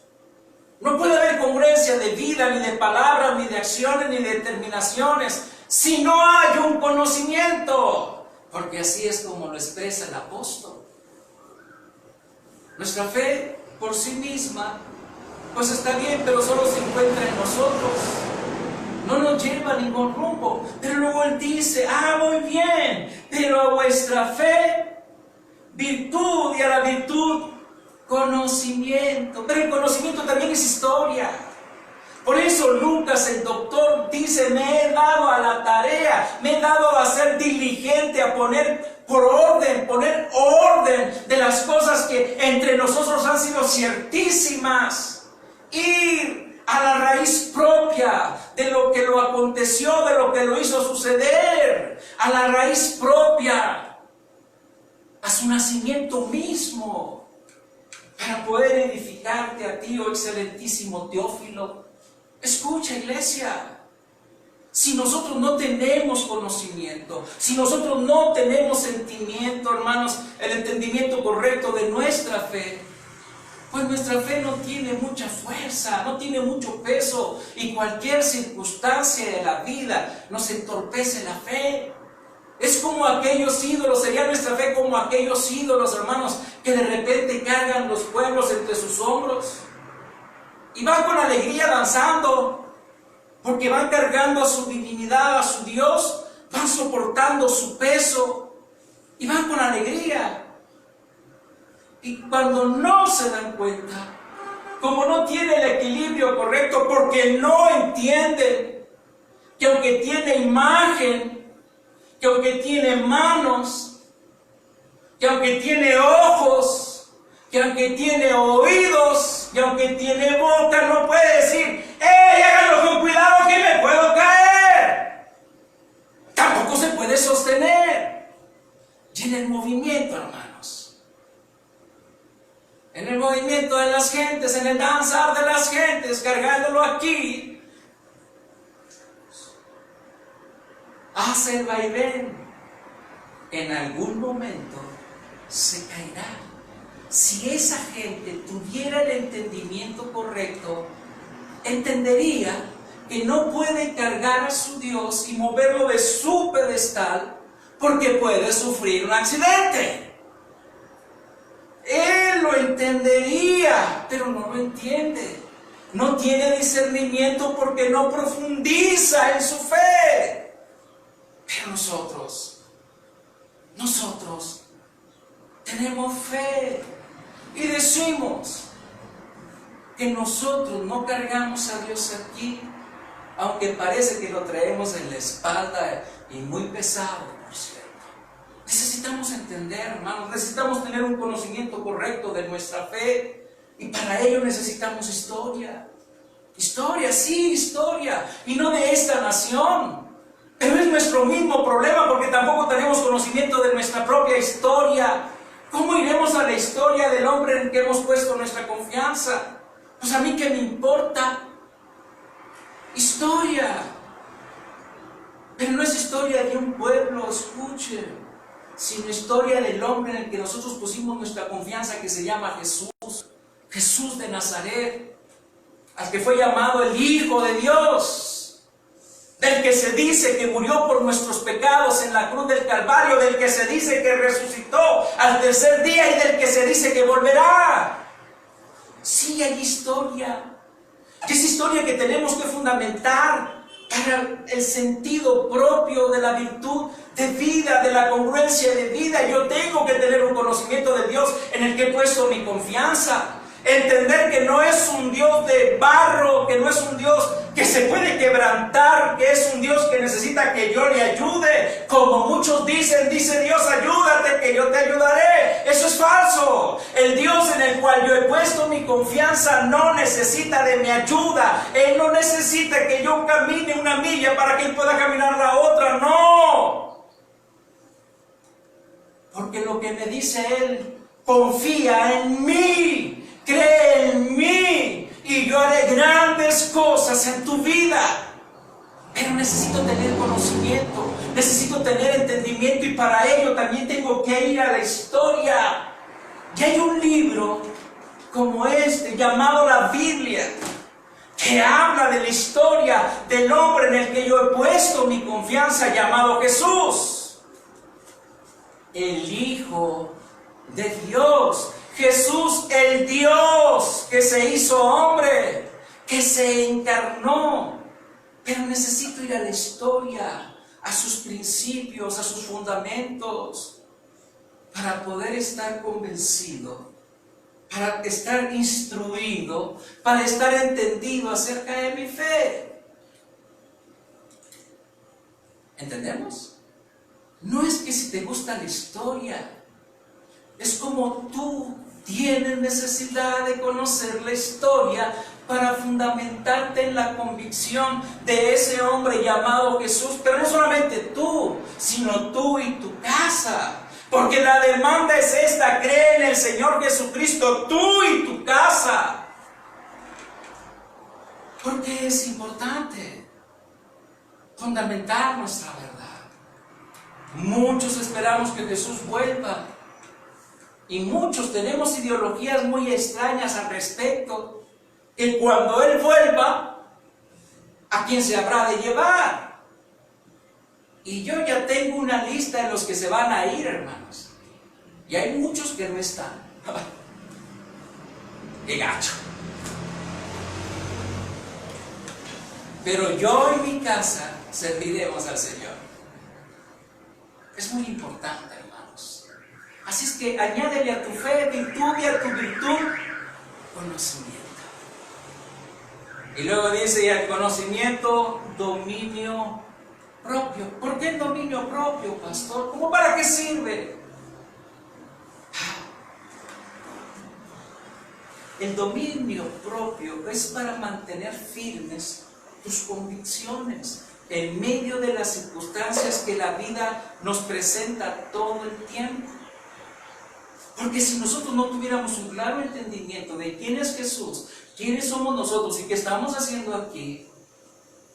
S1: No puede haber congruencia de vida, ni de palabras, ni de acciones, ni de determinaciones, si no hay un conocimiento. Porque así es como lo expresa el apóstol. Nuestra fe por sí misma, pues está bien, pero solo se encuentra en nosotros. No nos lleva a ningún rumbo. Pero luego Él dice, muy bien, pero a vuestra fe, virtud, y a la virtud, conocimiento. Pero el conocimiento también es historia. Por eso Lucas, el doctor, dice, me he dado a la tarea, me he dado a ser diligente, a poner orden de las cosas que entre nosotros han sido ciertísimas. Ir a la raíz propia de lo que lo aconteció, de lo que lo hizo suceder, a la raíz propia, a su nacimiento mismo, para poder edificarte a ti, oh excelentísimo Teófilo. Escucha, iglesia, si nosotros no tenemos conocimiento, si nosotros no tenemos sentimiento, hermanos, el entendimiento correcto de nuestra fe, pues nuestra fe no tiene mucha fuerza, no tiene mucho peso, y cualquier circunstancia de la vida nos entorpece la fe. Es como aquellos ídolos, sería nuestra fe como aquellos ídolos, hermanos, que de repente cargan los pueblos entre sus hombros y van con alegría danzando, porque van cargando a su divinidad, a su Dios, van soportando su peso y van con alegría. Y cuando no se dan cuenta, como no tiene el equilibrio correcto, porque no entienden que aunque tiene imagen, que aunque tiene manos, que aunque tiene ojos, que aunque tiene oídos, que aunque tiene boca, no puede decir: ¡Ey, háganlo con cuidado que me puedo caer! Tampoco se puede sostener. Y en el movimiento, hermanos, en el movimiento de las gentes, en el danzar de las gentes, cargándolo aquí, hace el vaivén, en algún momento se caerá. Si esa gente tuviera el entendimiento correcto, entendería que no puede cargar a su Dios y moverlo de su pedestal porque puede sufrir un accidente. Él lo entendería, pero no lo entiende. No tiene discernimiento porque no profundiza en su fe. Pero nosotros tenemos fe y decimos que nosotros no cargamos a Dios aquí, aunque parece que lo traemos en la espalda y muy pesado, por cierto. Necesitamos entender, hermanos, necesitamos tener un conocimiento correcto de nuestra fe, y para ello necesitamos historia. Historia, sí, historia, y no de esta nación. Pero es nuestro mismo problema porque tampoco tenemos conocimiento de nuestra propia historia. ¿Cómo iremos a la historia del hombre en que hemos puesto nuestra confianza? Pues a mí qué me importa. Historia. Pero no es historia de un pueblo, escuchen, sino historia del hombre en el que nosotros pusimos nuestra confianza, que se llama Jesús. Jesús de Nazaret, al que fue llamado el Hijo de Dios, del que se dice que murió por nuestros pecados en la cruz del Calvario, del que se dice que resucitó al tercer día y del que se dice que volverá. Sí, hay historia. Y es historia que tenemos que fundamentar para el sentido propio de la virtud de vida, de la congruencia de vida. Yo tengo que tener un conocimiento de Dios en el que he puesto mi confianza. Entender que no es un Dios de barro, que no es un Dios que se puede quebrantar, que es un Dios que necesita que yo le ayude. Como muchos dicen, dice Dios: ayúdate que yo te ayudaré. Eso es falso. El Dios en el cual yo he puesto mi confianza no necesita de mi ayuda. Él no necesita que yo camine una milla para que Él pueda caminar la otra. No. Porque lo que me dice Él: confía en mí. Cree en mí y yo haré grandes cosas en tu vida. Pero necesito tener conocimiento, necesito tener entendimiento, y para ello también tengo que ir a la historia. Y hay un libro como este llamado la Biblia, que habla de la historia del hombre en el que yo he puesto mi confianza, llamado Jesús, el Hijo de Dios. Jesús, el Dios que se hizo hombre, que se encarnó. Pero necesito ir a la historia, a sus principios, a sus fundamentos, para poder estar convencido, para estar instruido, para estar entendido acerca de mi fe. ¿Entendemos? No es que si te gusta la historia, es como tú tienes necesidad de conocer la historia para fundamentarte en la convicción de ese hombre llamado Jesús. Pero no solamente tú, sino tú y tu casa. Porque la demanda es esta: cree en el Señor Jesucristo, tú y tu casa. Porque es importante fundamentar nuestra verdad. Muchos esperamos que Jesús vuelva. Y muchos tenemos ideologías muy extrañas al respecto, que cuando Él vuelva, ¿a quién se habrá de llevar? Y yo ya tengo una lista de los que se van a ir, hermanos. Y hay muchos que no están. ¡Qué gacho! Pero yo y mi casa serviremos al Señor. Es muy importante, hermanos. Así es que añádele a tu fe virtud y a tu virtud conocimiento. Y luego dice, y al conocimiento, dominio propio. ¿Por qué el dominio propio, pastor? ¿Cómo para qué sirve? El dominio propio es para mantener firmes tus convicciones en medio de las circunstancias que la vida nos presenta todo el tiempo. Porque si nosotros no tuviéramos un claro entendimiento de quién es Jesús, quiénes somos nosotros y qué estamos haciendo aquí,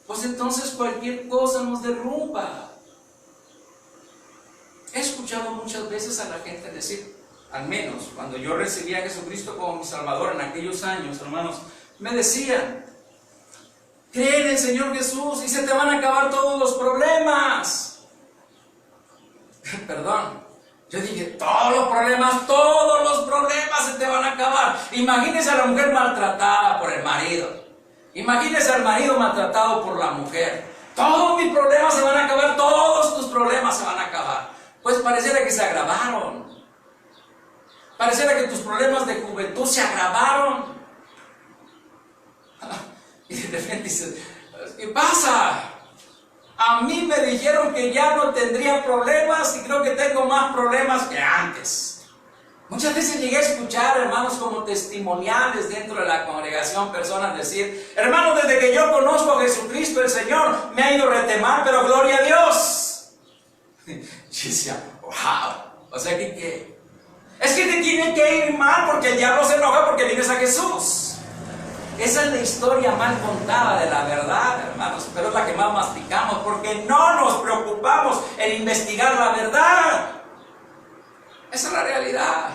S1: pues entonces cualquier cosa nos derrumba. He escuchado muchas veces a la gente decir, al menos cuando yo recibí a Jesucristo como mi Salvador en aquellos años, hermanos, me decían, cree en el Señor Jesús y se te van a acabar todos los problemas. Perdón, yo dije, todos los problemas se te van a acabar. Imagínese a la mujer maltratada por el marido. Imagínese al marido maltratado por la mujer. Todos mis problemas se van a acabar, todos tus problemas se van a acabar. Pues pareciera que se agravaron. Pareciera que tus problemas de juventud se agravaron. Y de repente dices, ¿qué pasa? A mí me dijeron que ya no tendría problemas y creo que tengo más problemas que antes. Muchas veces llegué a escuchar, hermanos, como testimoniales dentro de la congregación, personas decir, hermano, desde que yo conozco a Jesucristo el Señor, me ha ido retemar, pero gloria a Dios. Yo decía, wow, o sea que es que te tiene que ir mal porque el diablo se enoja porque vienes a Jesús. Esa es la historia mal contada de la verdad, hermanos, pero es la que más masticamos porque no nos preocupamos en investigar la verdad. Esa es la realidad.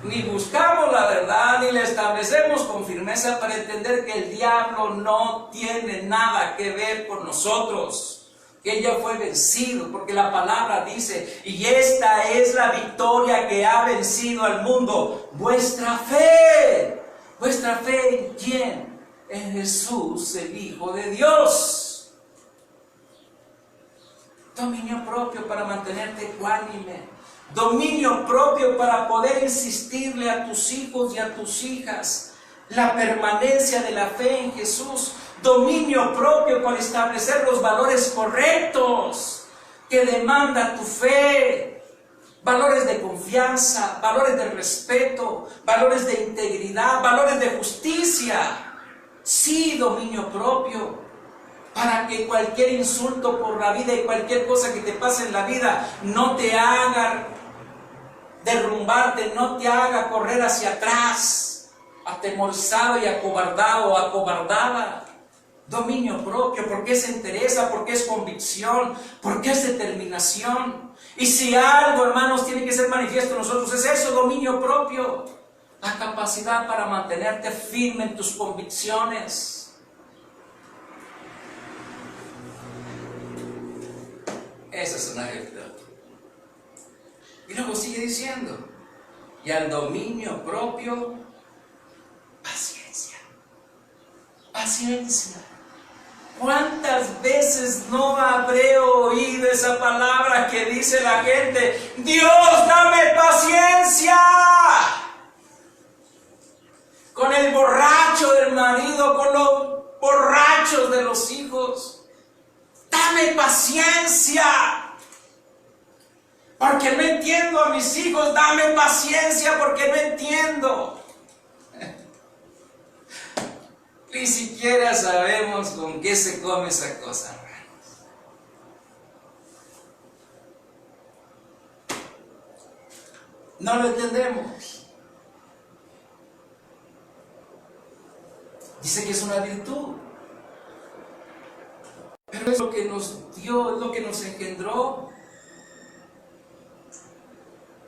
S1: Ni buscamos la verdad, ni la establecemos con firmeza para entender que el diablo no tiene nada que ver con nosotros, que ya fue vencido, porque la palabra dice, y esta es la victoria que ha vencido al mundo, vuestra fe. ¿Vuestra fe en quién? En Jesús, el Hijo de Dios. Dominio propio para mantenerte ecuánime. Dominio propio para poder insistirle a tus hijos y a tus hijas la permanencia de la fe en Jesús. Dominio propio para establecer los valores correctos que demanda tu fe. Valores de confianza, valores de respeto, valores de integridad, valores de justicia. Sí, dominio propio, para que cualquier insulto por la vida y cualquier cosa que te pase en la vida no te haga derrumbarte, no te haga correr hacia atrás, atemorizado y acobardado o acobardada. Dominio propio, porque es entereza, porque es convicción, porque es determinación. Y si algo, hermanos, tiene que ser manifiesto en nosotros, es eso, dominio propio. La capacidad para mantenerte firme en tus convicciones. Esa es una realidad. Y luego sigue diciendo, y al dominio propio, paciencia. Paciencia. ¿Cuántas veces no habré oído esa palabra que dice la gente? Dios, dame paciencia. Con el borracho del marido, con los borrachos de los hijos. Dame paciencia. Porque no entiendo a mis hijos, dame paciencia porque no entiendo. Ni siquiera sabemos con qué se come esa cosa, hermanos. No lo entendemos. Dice que es una virtud. Pero es lo que nos dio, es lo que nos engendró.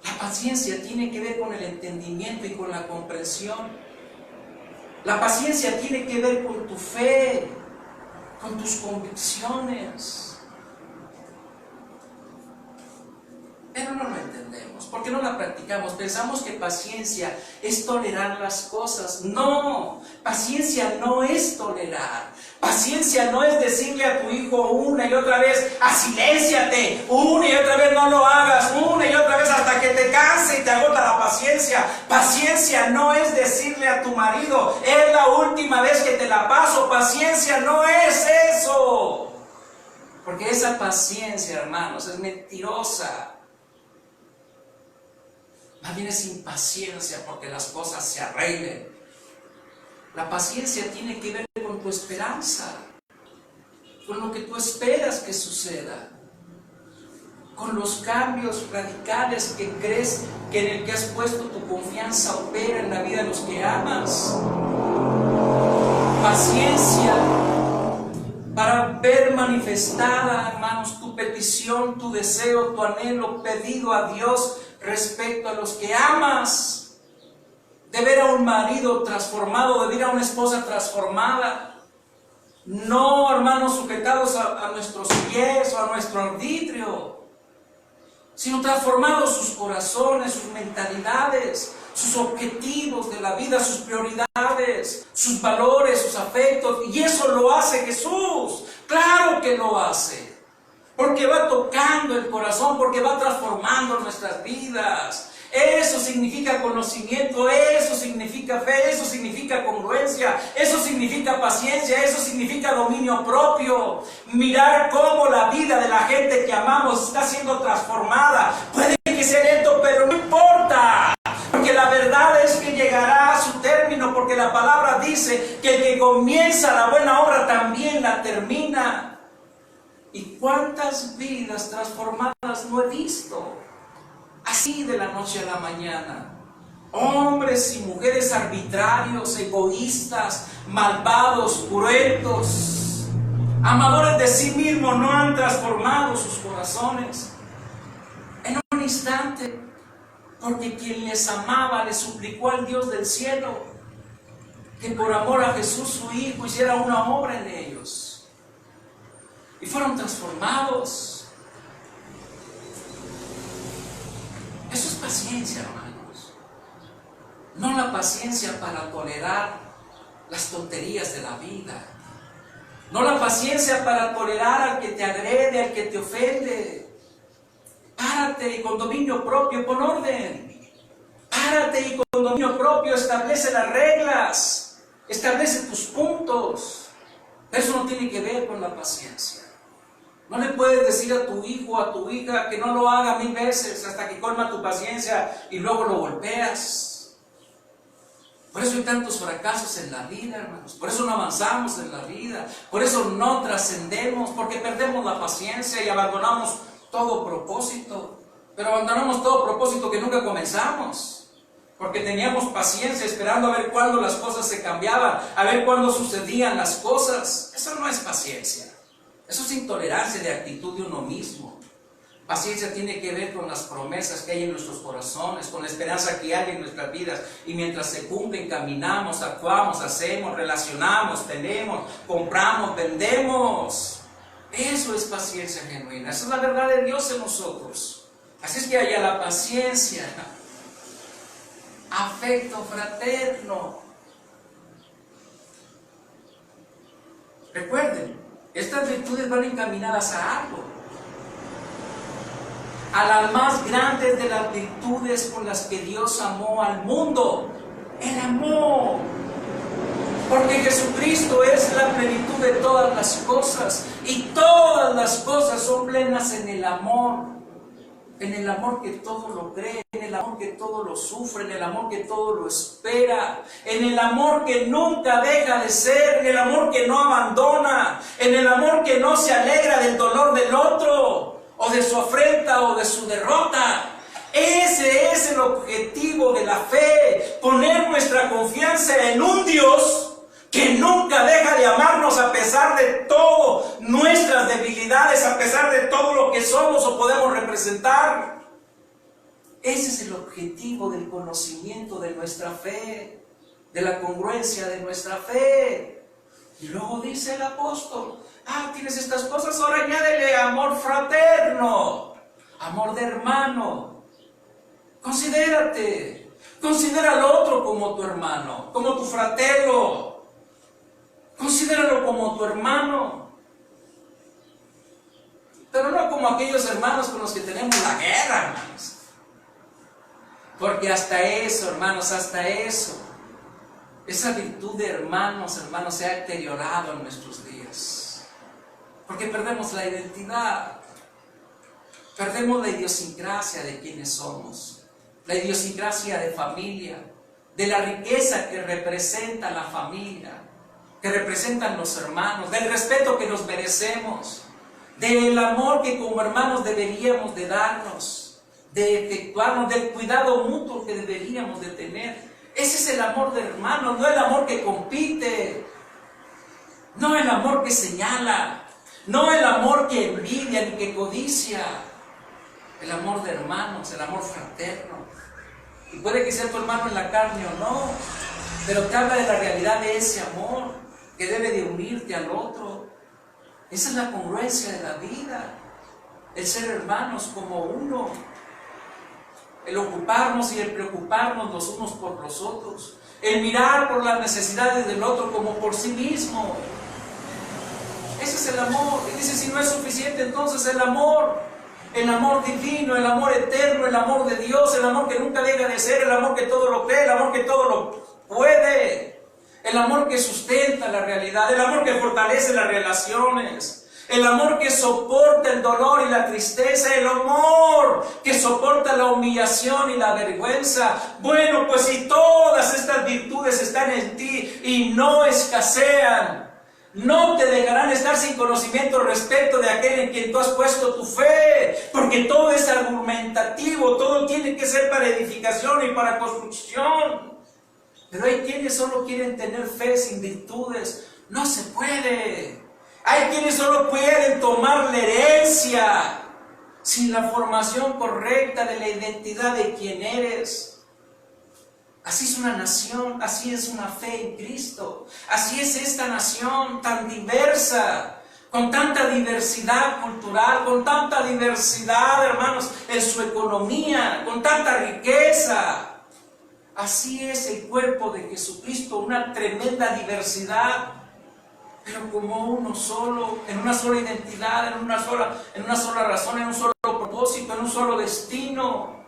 S1: La paciencia tiene que ver con el entendimiento y con la comprensión. La paciencia tiene que ver con tu fe, con tus convicciones. pero no lo entendemos, porque no la practicamos. Pensamos que paciencia es tolerar las cosas. No, paciencia no es tolerar. Paciencia no es decirle a tu hijo una y otra vez, asilénciate, una y otra vez no lo hagas, una y otra vez hasta que te canse y te agota la paciencia. Paciencia no es decirle a tu marido, es la última vez que te la paso. Paciencia no es eso. Porque esa paciencia, hermanos, es mentirosa. Más bien es impaciencia porque las cosas se arreglen. La paciencia tiene que ver con tu esperanza, con lo que tú esperas que suceda, con los cambios radicales que crees que en el que has puesto tu confianza opera en la vida de los que amas. Paciencia para ver manifestada, hermanos, tu petición, tu deseo, tu anhelo pedido a Dios respecto a los que amas. De ver a un marido transformado, de ver a una esposa transformada. No, hermanos, sujetados a nuestros pies o a nuestro arbitrio, sino transformados sus corazones, sus mentalidades, sus objetivos de la vida, sus prioridades, sus valores, sus afectos. Y eso lo hace Jesús. Claro que lo hace. Porque va tocando el corazón, porque va transformando nuestras vidas. Eso significa conocimiento, eso significa fe, eso significa congruencia, eso significa paciencia, eso significa dominio propio. Mirar cómo la vida de la gente que amamos está siendo transformada. Puede que sea lento, pero no importa. Porque la verdad es que llegará a su término, porque la palabra dice que el que comienza la buena obra también la termina. ¿Y cuántas vidas transformadas no he visto? Así de la noche a la mañana. Hombres y mujeres arbitrarios, egoístas, malvados, cruentos, amadores de sí mismos, no han transformado sus corazones en un instante, porque quien les amaba les suplicó al Dios del cielo que por amor a Jesús su Hijo hiciera una obra en ellos, y fueron transformados. Eso es paciencia, hermanos. No la paciencia para tolerar las tonterías de la vida. No la paciencia para tolerar al que te agrede, al que te ofende. Párate y con dominio propio pon orden. Párate y con dominio propio establece las reglas. Establece tus puntos. Eso no tiene que ver con la paciencia. No le puedes decir a tu hijo o a tu hija que no lo haga 1000 veces hasta que colma tu paciencia y luego lo golpeas. Por eso hay tantos fracasos en la vida, hermanos. Por eso no avanzamos en la vida. Por eso no trascendemos, porque perdemos la paciencia y abandonamos todo propósito. Pero abandonamos todo propósito que nunca comenzamos. Porque teníamos paciencia esperando a ver cuándo las cosas se cambiaban, a ver cuándo sucedían las cosas. Eso no es paciencia. Eso es intolerancia de actitud de uno mismo. Paciencia tiene que ver con las promesas que hay en nuestros corazones, con la esperanza que hay en nuestras vidas. Y mientras se cumplen, caminamos, actuamos, hacemos, relacionamos, tenemos, compramos, vendemos. Eso es paciencia genuina. Esa es la verdad de Dios en nosotros. Así es que haya la paciencia, afecto fraterno. Recuerden, estas virtudes van encaminadas a algo, a las más grandes de las virtudes con las que Dios amó al mundo, el amor. Porque Jesucristo es la plenitud de todas las cosas, y todas las cosas son plenas en el amor que todo lo cree, en el amor que todo lo sufre, en el amor que todo lo espera, en el amor que nunca deja de ser, en el amor que no abandona, en el amor que no se alegra del dolor del otro, o de su afrenta o de su derrota. Ese es el objetivo de la fe, poner nuestra confianza en un Dios que nunca deja de amarnos a pesar de todo nuestras debilidades, a pesar de todo lo que somos o podemos representar. Ese es el objetivo del conocimiento de nuestra fe, de la congruencia de nuestra fe. Y luego dice el apóstol, tienes estas cosas, ahora añádele amor fraterno. Amor de hermano. Considérate. Considera al otro como tu hermano, como tu fratello. Considéralo como tu hermano. Pero no como aquellos hermanos con los que tenemos la guerra, hermanos. Porque hasta eso, hermanos, hasta eso, esa virtud de hermanos, se ha deteriorado en nuestros días. Porque perdemos la identidad. Perdemos la idiosincrasia de quienes somos. La idiosincrasia de familia. De la riqueza que representa la familia. Que representan los hermanos. Del respeto que nos merecemos. Del amor que como hermanos deberíamos de darnos. De efectuarnos. Del cuidado mutuo que deberíamos de tener. Ese es el amor de hermanos, no el amor que compite, no el amor que señala, no el amor que envidia ni que codicia, el amor de hermanos, el amor fraterno. Y puede que sea tu hermano en la carne o no, pero te habla de la realidad de ese amor que debe de unirte al otro. Esa es la congruencia de la vida, el ser hermanos como uno. El ocuparnos y el preocuparnos los unos por los otros. El mirar por las necesidades del otro como por sí mismo. Ese es el amor. Y dice, si no es suficiente, entonces el amor divino, el amor eterno, el amor de Dios, el amor que nunca deja de ser, el amor que todo lo cree, el amor que todo lo puede, el amor que sustenta la realidad, el amor que fortalece las relaciones. El amor que soporta el dolor y la tristeza, el amor que soporta la humillación y la vergüenza. Bueno, pues si todas estas virtudes están en ti y no escasean, no te dejarán estar sin conocimiento respecto de aquel en quien tú has puesto tu fe, porque todo es argumentativo, todo tiene que ser para edificación y para construcción. Pero hay quienes solo quieren tener fe sin virtudes. No se puede. Hay quienes solo pueden tomar la herencia sin la formación correcta de la identidad de quien eres. Así es una nación, así es una fe en Cristo, así es esta nación tan diversa, con tanta diversidad cultural, con tanta diversidad, hermanos, en su economía, con tanta riqueza. Así es el cuerpo de Jesucristo, una tremenda diversidad. Pero como uno solo, en una sola identidad, en una sola razón, en un solo propósito, en un solo destino.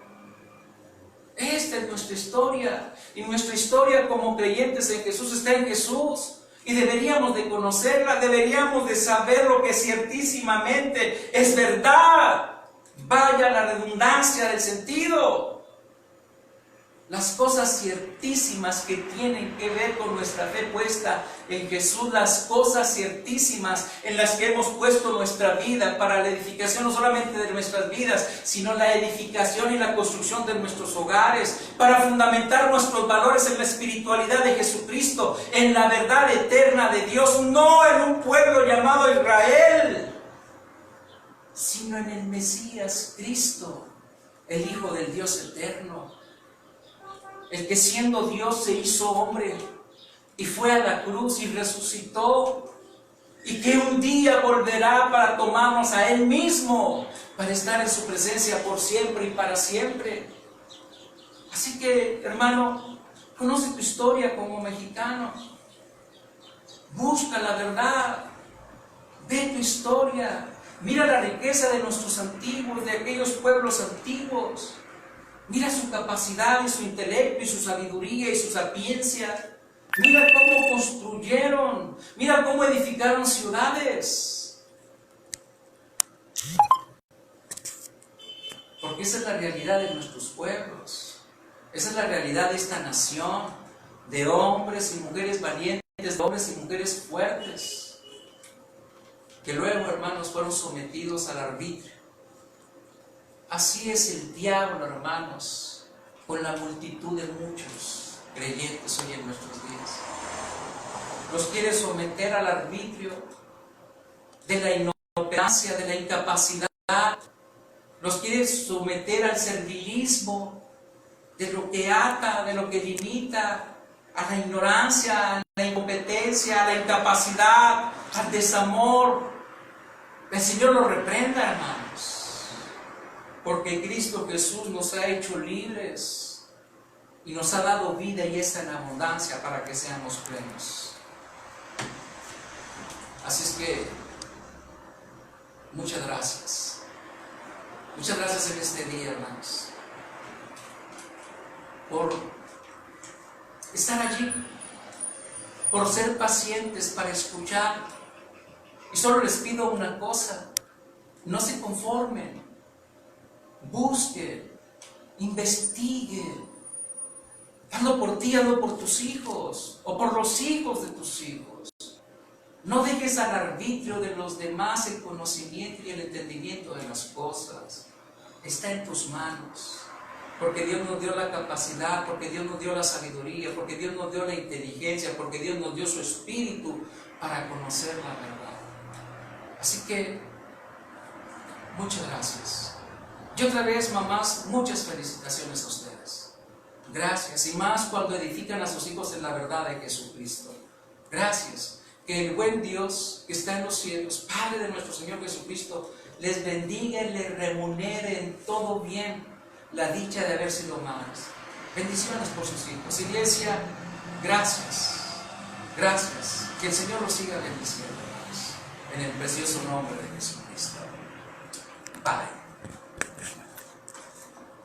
S1: Esta es nuestra historia. Y nuestra historia como creyentes en Jesús está en Jesús. Y deberíamos de conocerla, deberíamos de saber lo que ciertísimamente es verdad. Vaya la redundancia del sentido. Las cosas ciertísimas que tienen que ver con nuestra fe puesta en Jesús, las cosas ciertísimas en las que hemos puesto nuestra vida para la edificación no solamente de nuestras vidas, sino la edificación y la construcción de nuestros hogares, para fundamentar nuestros valores en la espiritualidad de Jesucristo, en la verdad eterna de Dios, no en un pueblo llamado Israel, sino en el Mesías Cristo, el Hijo del Dios eterno. El que siendo Dios se hizo hombre y fue a la cruz y resucitó, y que un día volverá para tomarnos a Él mismo, para estar en su presencia por siempre y para siempre. Así que, hermano, conoce tu historia como mexicano, busca la verdad, ve tu historia, mira la riqueza de nuestros antiguos, de aquellos pueblos antiguos. Mira su capacidad y su intelecto y su sabiduría y su sapiencia. Mira cómo construyeron. Mira cómo edificaron ciudades. Porque esa es la realidad de nuestros pueblos. Esa es la realidad de esta nación. De hombres y mujeres valientes, de hombres y mujeres fuertes. Que luego, hermanos, fueron sometidos al arbitrio. Así es el diablo, hermanos, con la multitud de muchos creyentes hoy en nuestros días. Los quiere someter al arbitrio de la inoperancia, de la incapacidad. Los quiere someter al servilismo, de lo que ata, de lo que limita, a la ignorancia, a la incompetencia, a la incapacidad, al desamor. El Señor los reprenda, hermanos. porque Cristo Jesús nos ha hecho libres y nos ha dado vida y esta en abundancia para que seamos plenos. Así es que, muchas gracias. Muchas gracias en este día, hermanos, por estar allí, por ser pacientes para escuchar. Y solo les pido una cosa: no se conformen, busquen, investiguen. Hazlo por ti, hazlo por tus hijos o por los hijos de tus hijos. No dejes al arbitrio de los demás el conocimiento y el entendimiento de las cosas. Está en tus manos, porque Dios nos dio la capacidad, porque Dios nos dio la sabiduría, porque Dios nos dio la inteligencia, porque Dios nos dio su espíritu para conocer la verdad. Así que, muchas gracias. Y otra vez, mamás, muchas felicitaciones a ustedes. Gracias, y más cuando edifican a sus hijos en la verdad de Jesucristo. Gracias. Que el buen Dios que está en los cielos, Padre de nuestro Señor Jesucristo, les bendiga y les remunere en todo bien la dicha de haber sido madres. Bendiciones por sus hijos. Iglesia, gracias. Gracias. Que el Señor los siga bendiciendo, hermanos, en el precioso nombre de Jesucristo. Padre.